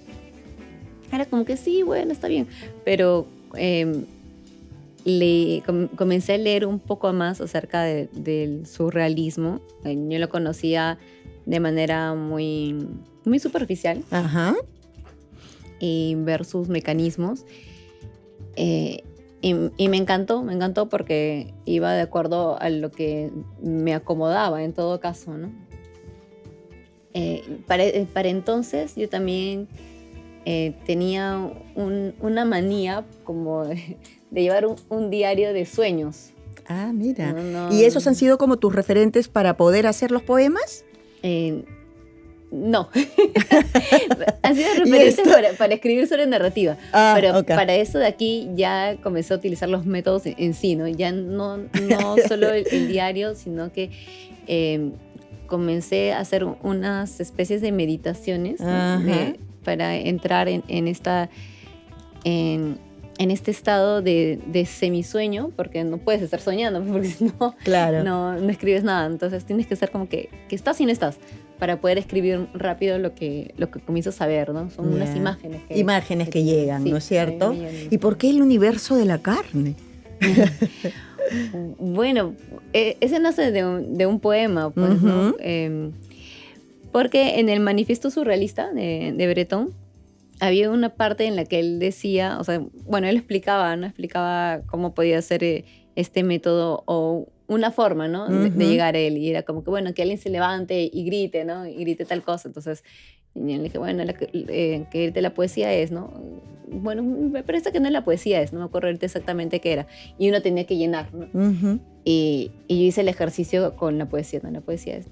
Era como que sí, bueno, está bien. Pero comencé a leer un poco más acerca del surrealismo. Yo lo conocía de manera muy, muy superficial. Ajá. Y ver sus mecanismos. Y me encantó porque iba de acuerdo a lo que me acomodaba en todo caso, ¿no? Para entonces yo también tenía una manía como de llevar un diario de sueños. Ah, mira. ¿Y esos han sido como tus referentes para poder hacer los poemas? No. Han sido referentes para escribir sobre narrativa. Pero okay, para eso de aquí ya comencé a utilizar los métodos en sí, ¿no? Ya no solo el diario, sino que comencé a hacer unas especies de meditaciones, ¿no? Para entrar en en este estado de semisueño, porque no puedes estar soñando, porque si no, claro. no escribes nada. Entonces tienes que estar como que estás y no estás, para poder escribir rápido lo que comienzas a ver, ¿no? Son unas imágenes que llegan, sí, ¿no es cierto? ¿Y por qué el universo de la carne? Bueno, ese nace de un poema, pues, ¿no? Porque en el Manifiesto Surrealista de Breton había una parte en la que él decía, o sea, bueno, él explicaba, ¿no? Explicaba cómo podía ser este método o una forma, ¿no? De llegar a él. Y era como que, bueno, que alguien se levante y grite, ¿no? Y grite tal cosa. Entonces, yo le dije, bueno, que grite la poesía es, ¿no? Bueno, me parece que no es la poesía es, no me acuerdo exactamente qué era. Y uno tenía que llenar, ¿no? Y yo hice el ejercicio con la poesía, ¿no? La poesía es.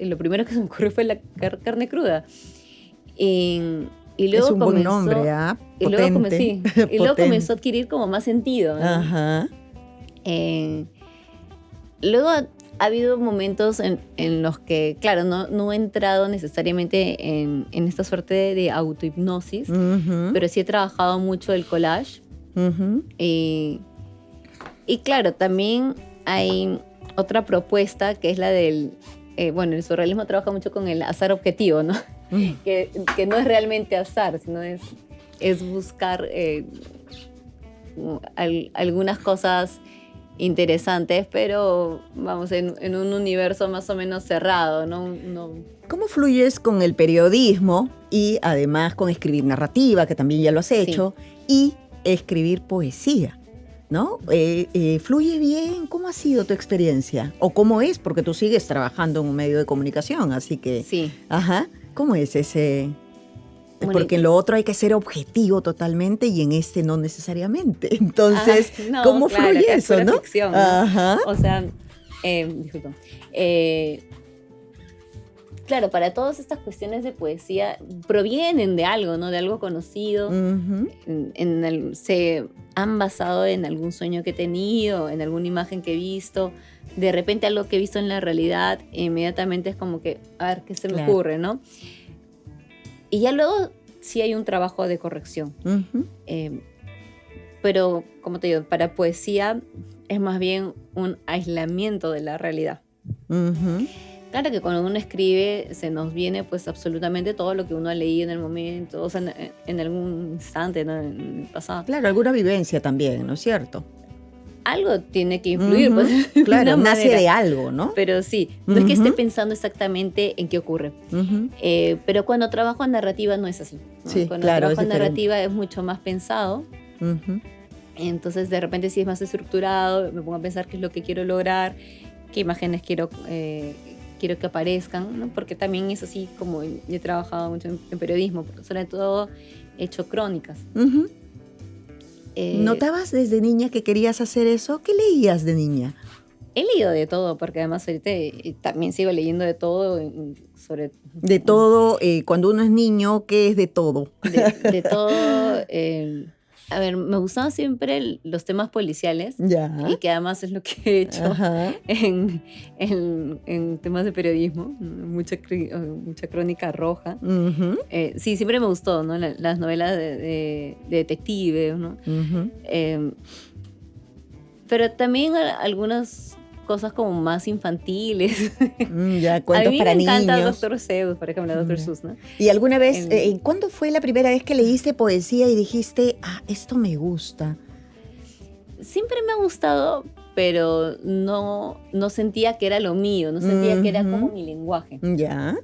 Y lo primero que se me ocurrió fue la carne cruda. Y luego es un buen nombre, ¿ah? Potente. Y luego comenzó a adquirir como más sentido, ¿no? Ajá. Luego ha habido momentos en los que, claro, no he entrado necesariamente en esta suerte de autohipnosis, pero sí he trabajado mucho el collage. Y claro, también hay otra propuesta que es la del... bueno, el surrealismo trabaja mucho con el azar objetivo, ¿no? Que no es realmente azar, sino es buscar algunas cosas interesantes, pero vamos, en un universo más o menos cerrado, ¿no? ¿Cómo fluyes con el periodismo y además con escribir narrativa, que también ya lo has hecho, y escribir poesía, ¿no? ¿Fluye bien? ¿Cómo ha sido tu experiencia? ¿O cómo es? Porque tú sigues trabajando en un medio de comunicación, así que... Sí. Ajá. ¿Cómo es ese...? Bueno, porque en lo otro hay que ser objetivo totalmente y en este no necesariamente. Entonces, no, ¿cómo claro, fluye eso, es no? ficción, ¿no? Ajá. O sea, disculpa. Claro, para todas estas cuestiones de poesía provienen de algo, ¿no? De algo conocido. Se han basado en algún sueño que he tenido, en alguna imagen que he visto. De repente algo que he visto en la realidad, inmediatamente es como que, a ver, ¿qué se me ocurre, no? Y ya luego sí hay un trabajo de corrección. Pero, como te digo, para poesía es más bien un aislamiento de la realidad. Claro que cuando uno escribe se nos viene pues absolutamente todo lo que uno ha leído en el momento, o sea, en algún instante, ¿no? En el pasado. Claro, alguna vivencia también, ¿no es cierto? Algo tiene que influir, pues. Claro, nace de algo, ¿no? Pero sí, no es que esté pensando exactamente en qué ocurre. Pero cuando trabajo en narrativa no es así, ¿no? Sí, cuando claro, trabajo en narrativa es mucho más pensado. Entonces, de repente, sí es más estructurado, me pongo a pensar qué es lo que quiero lograr, qué imágenes quiero que aparezcan, ¿no? Porque también es así como yo he trabajado mucho en periodismo, porque sobre todo he hecho crónicas. ¿Notabas desde niña que querías hacer eso? ¿Qué leías de niña? He leído de todo, porque además ahorita también sigo leyendo de todo. De todo, cuando uno es niño, ¿qué es de todo? De todo. A ver, me gustaban siempre los temas policiales. Ya. Y que además es lo que he hecho en temas de periodismo. Mucha crónica roja. Sí, siempre me gustó, ¿no? Las novelas de detectives, ¿no? Pero también algunas cosas como más infantiles. Ya, cuentos para niños. A mí me encanta Dr. Seuss, por ejemplo, Dr. Seuss, ¿no? ¿Y alguna vez, cuándo fue la primera vez que leíste poesía y dijiste, esto me gusta? Siempre me ha gustado, pero no sentía que era lo mío, no sentía que era como mi lenguaje. Ya.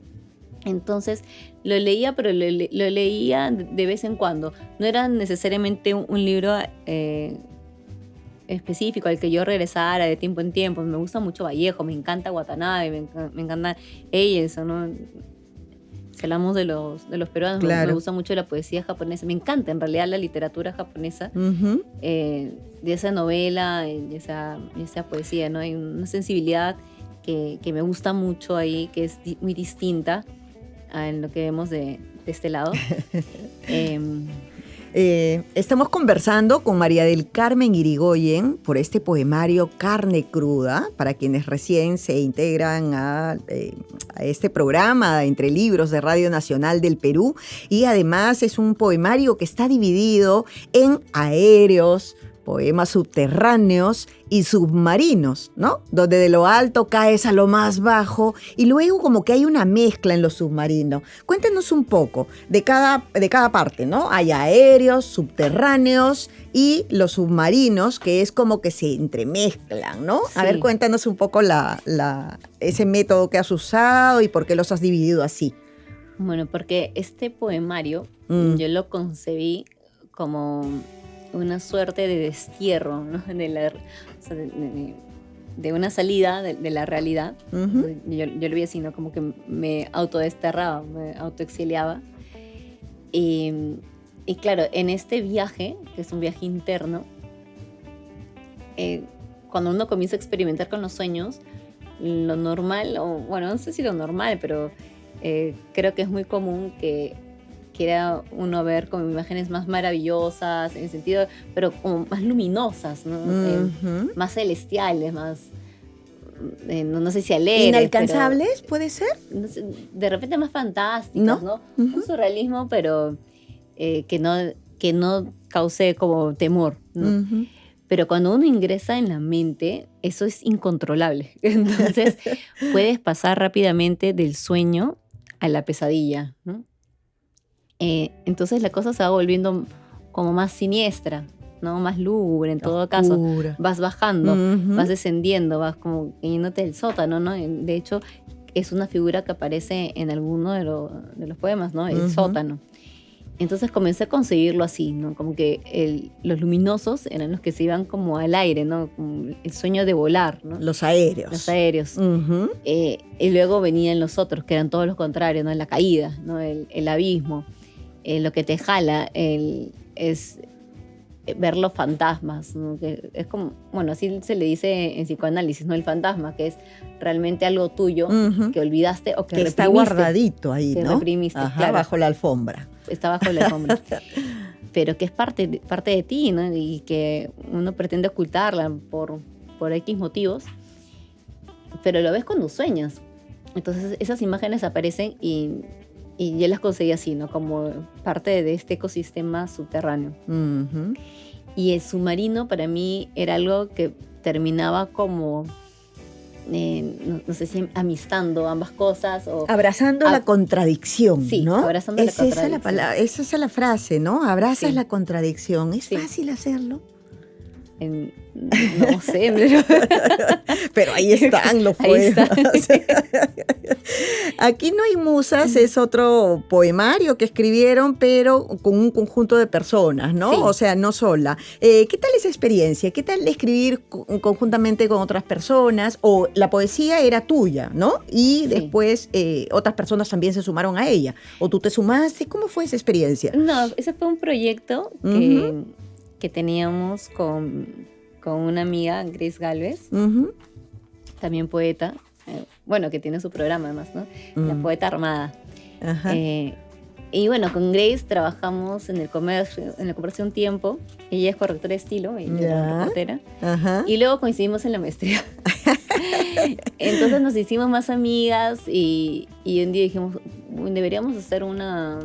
Entonces lo leía, pero lo leía de vez en cuando. No era necesariamente un libro específico al que yo regresara de tiempo en tiempo. Me gusta mucho Vallejo, me encanta Watanabe, me encanta Emerson, ¿no? Si hablamos de los peruanos, me gusta mucho la poesía japonesa. Me encanta en realidad la literatura japonesa, de esa novela, de esa poesía, ¿no? Hay una sensibilidad que me gusta mucho ahí, que es muy distinta en lo que vemos de este lado. Estamos conversando con María del Carmen Irigoyen por este poemario Carne Cruda, para quienes recién se integran a este programa Entre Libros de Radio Nacional del Perú. Y además es un poemario que está dividido en aéreos, poemas subterráneos y submarinos, ¿no? Donde de lo alto caes a lo más bajo y luego como que hay una mezcla en lo submarino. Cuéntenos un poco de cada parte, ¿no? Hay aéreos, subterráneos y los submarinos, que es como que se entremezclan, ¿no? Sí. A ver, cuéntanos un poco ese método que has usado y por qué los has dividido así. Bueno, porque este poemario yo lo concebí como una suerte de destierro, ¿no? De una salida de la realidad. Uh-huh. Yo lo vi así, ¿no? Como que me autodesterraba, me autoexiliaba. Y claro, en este viaje, que es un viaje interno, cuando uno comienza a experimentar con los sueños, lo normal, o bueno, no sé si lo normal, pero creo que es muy común que quiera uno ver como imágenes más maravillosas, en el sentido, pero como más luminosas, ¿no? Uh-huh. Más celestiales, más, no sé si alegres. ¿Inalcanzables, pero, puede ser? No sé, de repente más fantásticas, ¿no? Uh-huh. Un surrealismo, pero que no cause como temor, ¿no? Uh-huh. Pero cuando uno ingresa en la mente, eso es incontrolable. Entonces, puedes pasar rápidamente del sueño a la pesadilla, ¿no? Entonces la cosa se va volviendo como más siniestra, ¿no? Más lúgubre en todo caso. Vas bajando, vas descendiendo, vas como yéndote del sótano, ¿no? De hecho, es una figura que aparece en alguno de los poemas, ¿no? El sótano. Entonces comencé a conseguirlo así, ¿no? Como que los luminosos eran los que se iban como al aire, ¿no? Como el sueño de volar, ¿no? Los aéreos. Los aéreos. Uh-huh. Y luego venían los otros, que eran todos los contrarios, ¿no? La caída, ¿no? El abismo. Lo que te jala es ver los fantasmas, ¿no? Que es como, bueno, así se le dice en psicoanálisis, ¿no? El fantasma, que es realmente algo tuyo que olvidaste o que reprimiste. Está guardadito ahí, que ¿no? reprimiste, Ajá, claro. bajo la alfombra. Está bajo la alfombra. Pero que es parte de ti, ¿no? Y que uno pretende ocultarla por X motivos. Pero lo ves cuando sueñas. Entonces esas imágenes aparecen y yo las conseguí así, ¿no? Como parte de este ecosistema subterráneo. Uh-huh. Y el submarino para mí era algo que terminaba como, no sé si amistando ambas cosas. O abrazando la contradicción, sí, ¿no? Abrazando la contradicción. Esa es la frase, ¿no? Abrazas la contradicción. ¿Es sí. fácil hacerlo? No sé, pero ahí están los poemas. Aquí no hay musas, es otro poemario que escribieron, pero con un conjunto de personas, ¿no? Sí. O sea, no sola. ¿Qué tal esa experiencia? ¿Qué tal escribir conjuntamente con otras personas? O la poesía era tuya, ¿no? Y después otras personas también se sumaron a ella. ¿O tú te sumaste? ¿Cómo fue esa experiencia? No, ese fue un proyecto que teníamos con una amiga, Grace Galvez, también poeta, bueno, que tiene su programa además, ¿no? La Poeta Armada. Ajá. Y bueno, con Grace trabajamos en el comercio un tiempo. Ella es correctora de estilo, ella es reportera. Ajá. Y luego coincidimos en la maestría. Entonces nos hicimos más amigas y un día dijimos, deberíamos hacer una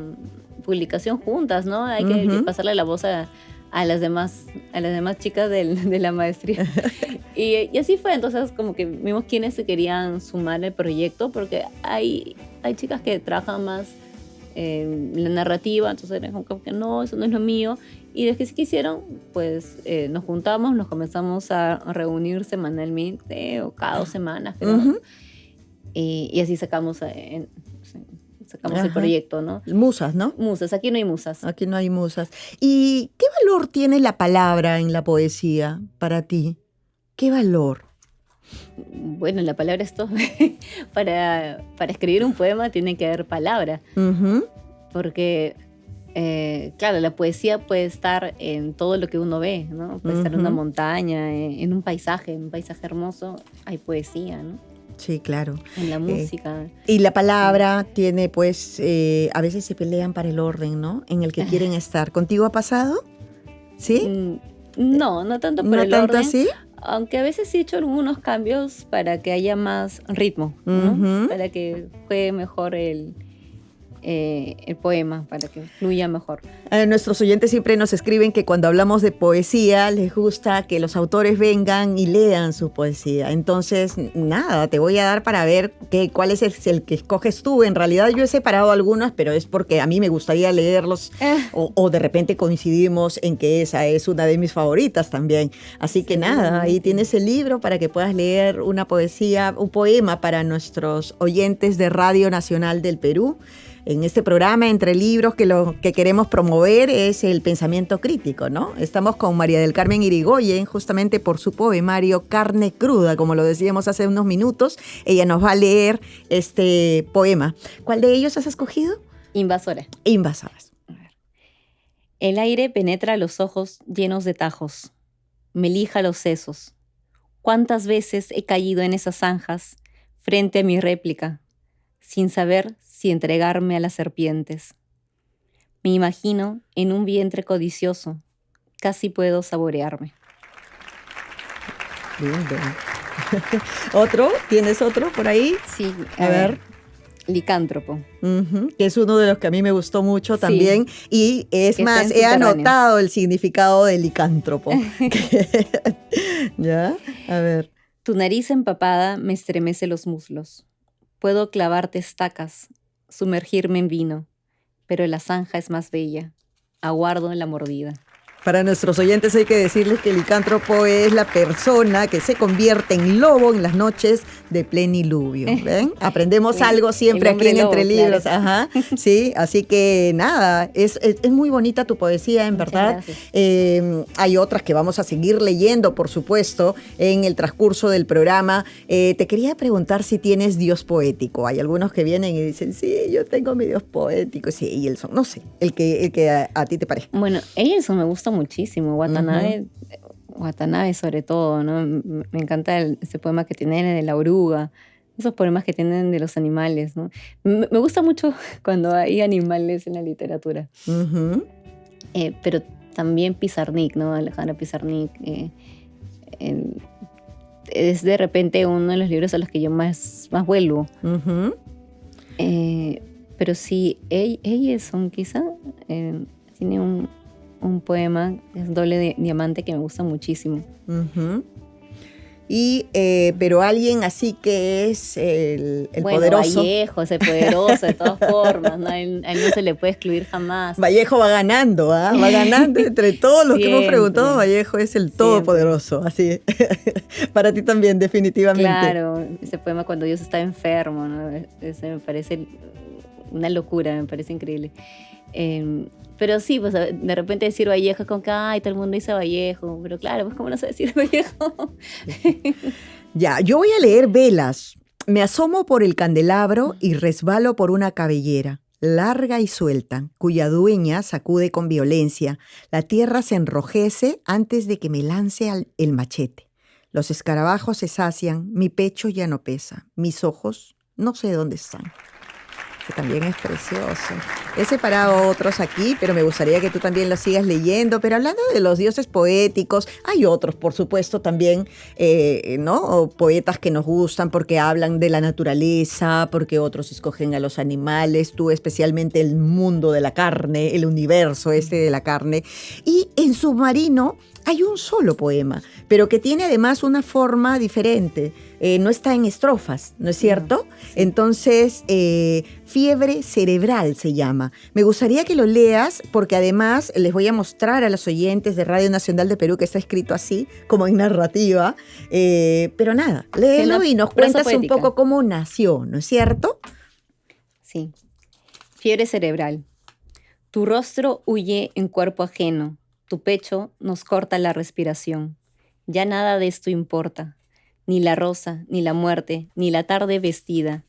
publicación juntas, ¿no? Hay que pasarle la voz a las demás chicas de la maestría. y así fue. Entonces como que vimos quiénes se querían sumar al proyecto, porque hay chicas que trabajan más la narrativa, entonces era como que no, eso no es lo mío. Y los que sí quisieron, pues nos juntamos, nos comenzamos a reunir semanalmente o cada 2 semanas, creo. Y así sacamos el proyecto, ¿no? Musas, ¿no? Musas, aquí no hay musas. Aquí no hay musas. ¿Y qué valor tiene la palabra en la poesía para ti? ¿Qué valor? Bueno, la palabra es todo. Para escribir un poema tiene que haber palabra. Porque, claro, la poesía puede estar en todo lo que uno ve, ¿no? Puede estar en una montaña, en un paisaje hermoso, hay poesía, ¿no? Sí, claro. En la música. Y la palabra tiene, pues, a veces se pelean para el orden, ¿no? En el que quieren estar. ¿Contigo ha pasado? ¿Sí? No tanto por ¿No el tanto orden. así? Aunque a veces sí he hecho algunos cambios para que haya más ritmo, ¿no? Para que juegue mejor el poema, para que fluya mejor. Nuestros oyentes siempre nos escriben que cuando hablamos de poesía les gusta que los autores vengan y lean su poesía. Entonces, nada, te voy a dar para ver cuál es el que escoges tú. En realidad yo he separado algunos, pero es porque a mí me gustaría leerlos o de repente coincidimos en que esa es una de mis favoritas también. Así que nada, ahí tienes el libro para que puedas leer una poesía, un poema para nuestros oyentes de Radio Nacional del Perú. En este programa, Entre Libros, que lo que queremos promover es el pensamiento crítico, ¿no? Estamos con María del Carmen Irigoyen, justamente por su poemario Carne Cruda, como lo decíamos hace unos minutos. Ella nos va a leer este poema. ¿Cuál de ellos has escogido? Invasora. Invasoras. El aire penetra los ojos llenos de tajos, me lija los sesos. ¿Cuántas veces he caído en esas zanjas frente a mi réplica, sin saber si entregarme a las serpientes? Me imagino en un vientre codicioso, casi puedo saborearme. Bien. ¿Otro? ¿Tienes otro por ahí? Sí. A ver. Licántropo. Que es uno de los que a mí me gustó mucho también. Y es que más, he anotado el significado de licántropo. ¿Ya? A ver. Tu nariz empapada me estremece los muslos. Puedo clavarte estacas, sumergirme en vino, pero la zanja es más bella. Aguardo la mordida. Para nuestros oyentes hay que decirles que el licántropo es la persona que se convierte en lobo en las noches de plenilunio. ¿Ven? Aprendemos algo siempre aquí en Entre Libros. Claro. Ajá. Sí, así que nada, es muy bonita tu poesía, en verdad. Hay otras que vamos a seguir leyendo, por supuesto, en el transcurso del programa. Te quería preguntar si tienes Dios poético. Hay algunos que vienen y dicen, sí, yo tengo mi Dios poético. Sí, y el son, no sé, el que a ti te parezca. Bueno, eso me gusta muchísimo, Watanabe sobre todo, ¿no? Me encanta ese poema que tiene de la oruga, esos poemas que tienen de los animales, ¿no? Me gusta mucho cuando hay animales en la literatura. Pero también Pizarnik, ¿no? Alejandra Pizarnik es de repente uno de los libros a los que yo más vuelvo. Pero sí, Emerson quizá tiene un poema, es Doble Diamante, que me gusta muchísimo. Y, pero alguien así que es el bueno, poderoso. Vallejo es el poderoso de todas formas, ¿no? A él no se le puede excluir jamás. Vallejo va ganando, va ganando entre todos los que hemos preguntado. Vallejo es el todopoderoso, así. Para ti también, definitivamente. Claro, ese poema cuando Dios está enfermo, ¿no? Ese me parece una locura, me parece increíble. Pero sí, pues de repente decir Vallejo es como que, ay, todo el mundo dice Vallejo, pero claro, pues cómo no sé decir Vallejo. Ya, yo voy a leer Velas. Me asomo por el candelabro y resbalo por una cabellera, larga y suelta, cuya dueña sacude con violencia. La tierra se enrojece antes de que me lance el machete. Los escarabajos se sacian, mi pecho ya no pesa, mis ojos no sé dónde están. Que también es precioso. He separado otros aquí, pero me gustaría que tú también los sigas leyendo. Pero hablando de los dioses poéticos, hay otros, por supuesto, también, ¿no? O poetas que nos gustan porque hablan de la naturaleza, porque otros escogen a los animales, tú especialmente el mundo de la carne, el universo de la carne. Y en Submarino hay un solo poema, pero que tiene además una forma diferente. No está en estrofas, ¿no es cierto? Sí. Entonces, Fiebre Cerebral se llama. Me gustaría que lo leas porque además les voy a mostrar a los oyentes de Radio Nacional de Perú que está escrito así, como en narrativa. Pero nada, léelo y nos cuentas poética. Un poco cómo nació, ¿no es cierto? Sí. Fiebre Cerebral. Tu rostro huye en cuerpo ajeno. Tu pecho nos corta la respiración. Ya nada de esto importa. Ni la rosa, ni la muerte, ni la tarde vestida.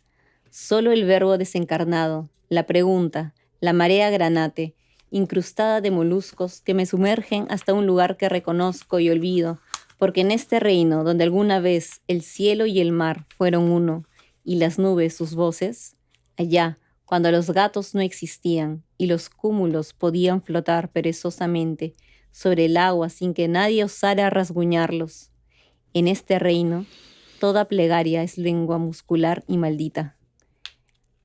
Solo el verbo desencarnado, la pregunta, la marea granate, incrustada de moluscos que me sumergen hasta un lugar que reconozco y olvido, Porque en este reino, donde alguna vez el cielo y el mar fueron uno, y las nubes sus voces, allá, cuando los gatos no existían y los cúmulos podían flotar perezosamente sobre el agua sin que nadie osara rasguñarlos, en este reino, toda plegaria es lengua muscular y maldita.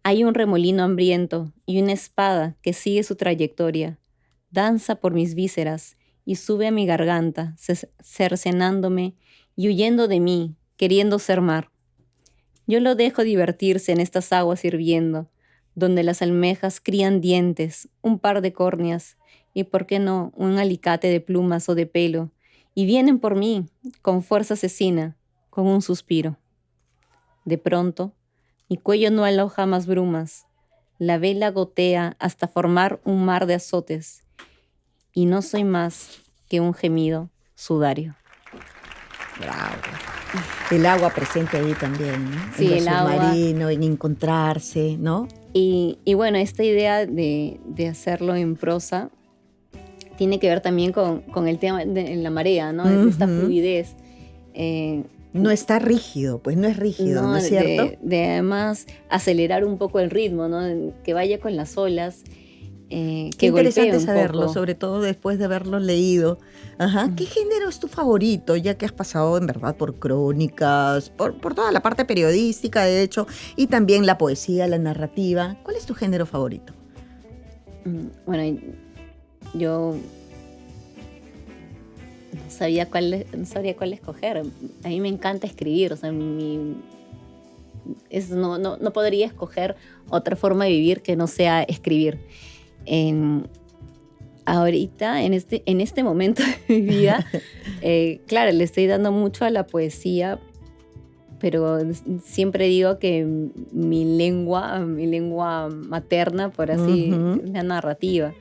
Hay un remolino hambriento y una espada que sigue su trayectoria, danza por mis vísceras y sube a mi garganta, cercenándome y huyendo de mí, queriendo ser mar. Yo lo dejo divertirse en estas aguas hirviendo, donde las almejas crían dientes, un par de córneas y, ¿por qué no?, un alicate de plumas o de pelo, y vienen por mí, con fuerza asesina, con un suspiro. De pronto, mi cuello no aloja más brumas, la vela gotea hasta formar un mar de azotes, y no soy más que un gemido sudario. Bravo. El agua presente ahí también, ¿no? Sí, en el lo agua. submarino, en encontrarse, ¿no? Y bueno, esta idea de hacerlo en prosa tiene que ver también con el tema de la marea, ¿no? De esta fluidez. No está rígido, pues no es rígido, ¿no es cierto? De además acelerar un poco el ritmo, ¿no? Que vaya con las olas. Qué Que interesante golpee un saberlo, poco. sobre todo después de haberlo leído. Ajá. ¿Qué género es tu favorito? Ya que has pasado en verdad por crónicas, por toda la parte periodística, de hecho, y también la poesía, la narrativa. ¿Cuál es tu género favorito? Bueno, yo no sabría cuál escoger. A mí me encanta escribir, o sea, no podría escoger otra forma de vivir que no sea escribir. Ahorita, en este momento de mi vida, claro, le estoy dando mucho a la poesía, pero siempre digo que mi lengua materna, por así, es la narrativa.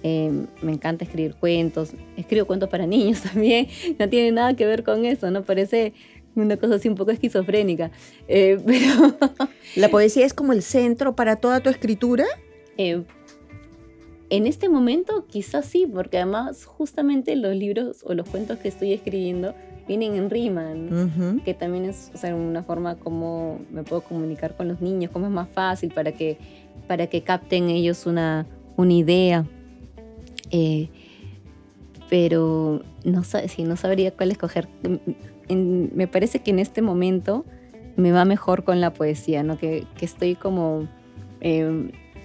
Me encanta escribir cuentos. Escribo cuentos para niños también. No tiene nada que ver con eso, ¿no? Parece una cosa así un poco esquizofrénica. Pero ¿La poesía es como el centro para toda tu escritura? En este momento quizás sí, porque además justamente los libros o los cuentos que estoy escribiendo vienen en rima, ¿no? Que también es, o sea, una forma como me puedo comunicar con los niños, como es más fácil para que capten ellos una idea. Pero no sabría cuál escoger. Me parece que en este momento me va mejor con la poesía, ¿no? Que estoy como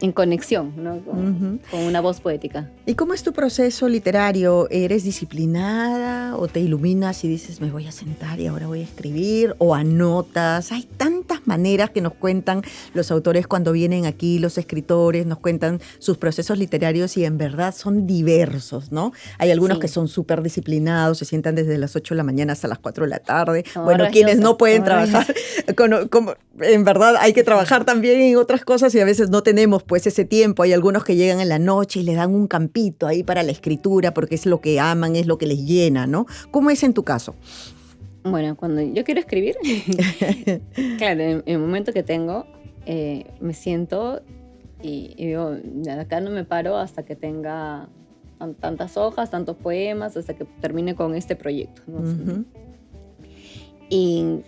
en conexión, ¿no? Con una voz poética. ¿Y cómo es tu proceso literario? ¿Eres disciplinada o te iluminas y dices me voy a sentar y ahora voy a escribir? ¿O anotas? Hay tantas maneras que nos cuentan los autores cuando vienen aquí, los escritores nos cuentan sus procesos literarios y en verdad son diversos, ¿no? Hay algunos que son súper disciplinados, se sientan desde las 8 de la mañana hasta las 4 de la tarde. Bueno, quienes no pueden trabajar, en verdad hay que trabajar también en otras cosas y a veces no tenemos pues ese tiempo. Hay algunos que llegan en la noche y le dan un campito ahí para la escritura porque es lo que aman, es lo que les llena, ¿no? ¿Cómo es en tu caso? Bueno, cuando yo quiero escribir, claro, en el momento que tengo, me siento y digo, de acá no me paro hasta que tenga tantas hojas, tantos poemas, hasta que termine con este proyecto, ¿no? Y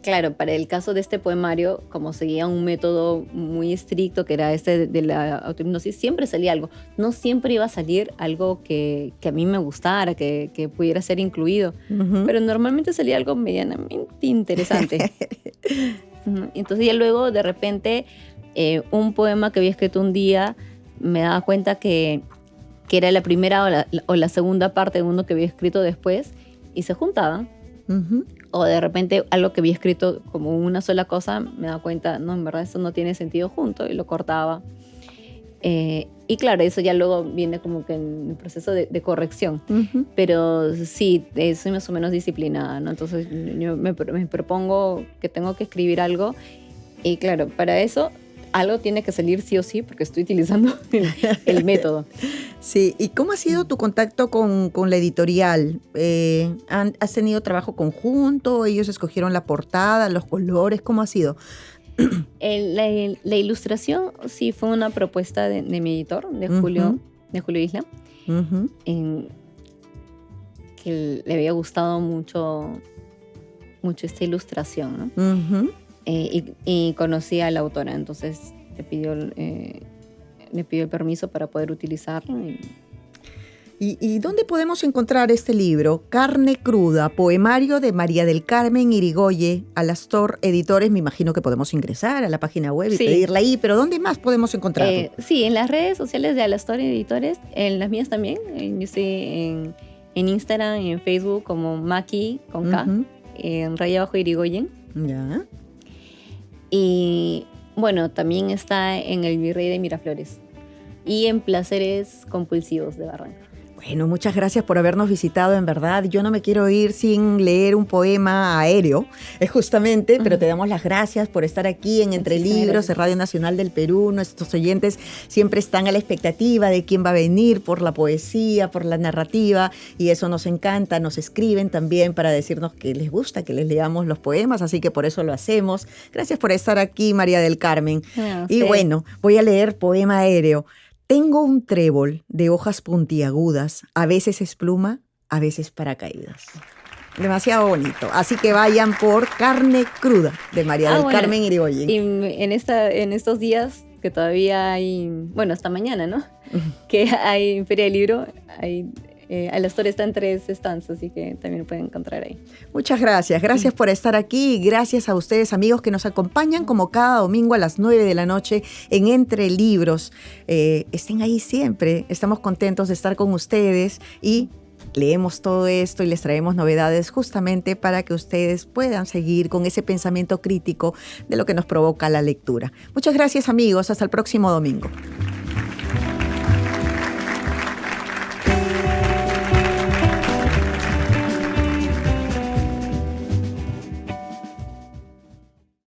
claro, para el caso de este poemario, como seguía un método muy estricto, que era este de la autohipnosis, siempre salía algo. No siempre iba a salir algo que a mí me gustara, que pudiera ser incluido, pero normalmente salía algo medianamente interesante. Entonces ya luego, de repente, un poema que había escrito un día, me daba cuenta que era la primera o la segunda parte de uno que había escrito después, y se juntaban. O de repente algo que había escrito como una sola cosa, me daba cuenta, no, en verdad eso no tiene sentido junto, y lo cortaba. Y claro, eso ya luego viene como que en el proceso de corrección. Pero sí, soy más o menos disciplinada, ¿no? Entonces yo me propongo que tengo que escribir algo, y claro, para eso algo tiene que salir sí o sí, porque estoy utilizando el método. Sí, ¿y cómo ha sido tu contacto con la editorial? ¿Has tenido trabajo conjunto? ¿Ellos escogieron la portada, los colores? ¿Cómo ha sido? La ilustración sí fue una propuesta de mi editor, de Julio Isla. que le había gustado mucho esta ilustración, ¿no? Ujú. Y conocí a la autora, entonces le pidió el permiso para poder utilizarlo. ¿Y dónde podemos encontrar este libro? Carne Cruda, poemario de María del Carmen Irigoyen, Alastor Editores. Me imagino que podemos ingresar a la página web y Sí. pedirla ahí, pero ¿dónde más podemos encontrarlo? Sí, en las redes sociales de Alastor Editores, en las mías también. Yo estoy en Instagram y en Facebook como Maki con K, Ujú. en raya abajo Irigoyen. Ya. Y bueno, también está en El Virrey de Miraflores y en Placeres Compulsivos de Barranca. Bueno, muchas gracias por habernos visitado, en verdad. Yo no me quiero ir sin leer un poema aéreo, justamente, pero te damos las gracias por estar aquí en Entre Muchísimas Libros, gracias. de Radio Nacional del Perú. Nuestros oyentes siempre están a la expectativa de quién va a venir por la poesía, por la narrativa, y eso nos encanta. Nos escriben también para decirnos que les gusta que les leamos los poemas, así que por eso lo hacemos. Gracias por estar aquí, María del Carmen. Y bueno, voy a leer poema aéreo. Tengo un trébol de hojas puntiagudas, a veces es pluma, a veces paracaídas. Demasiado bonito. Así que vayan por Carne Cruda de María del Bueno, Carmen Irigoyen. y en estos días que todavía hay, bueno, hasta mañana, ¿no? Que hay Feria del Libro, Alastor está en 3 stands, así que también lo pueden encontrar ahí. Muchas gracias. Gracias por estar aquí y gracias a ustedes, amigos, que nos acompañan como cada domingo a las 9 de la noche en Entre Libros. Estén ahí siempre. Estamos contentos de estar con ustedes y leemos todo esto y les traemos novedades justamente para que ustedes puedan seguir con ese pensamiento crítico de lo que nos provoca la lectura. Muchas gracias, amigos. Hasta el próximo domingo.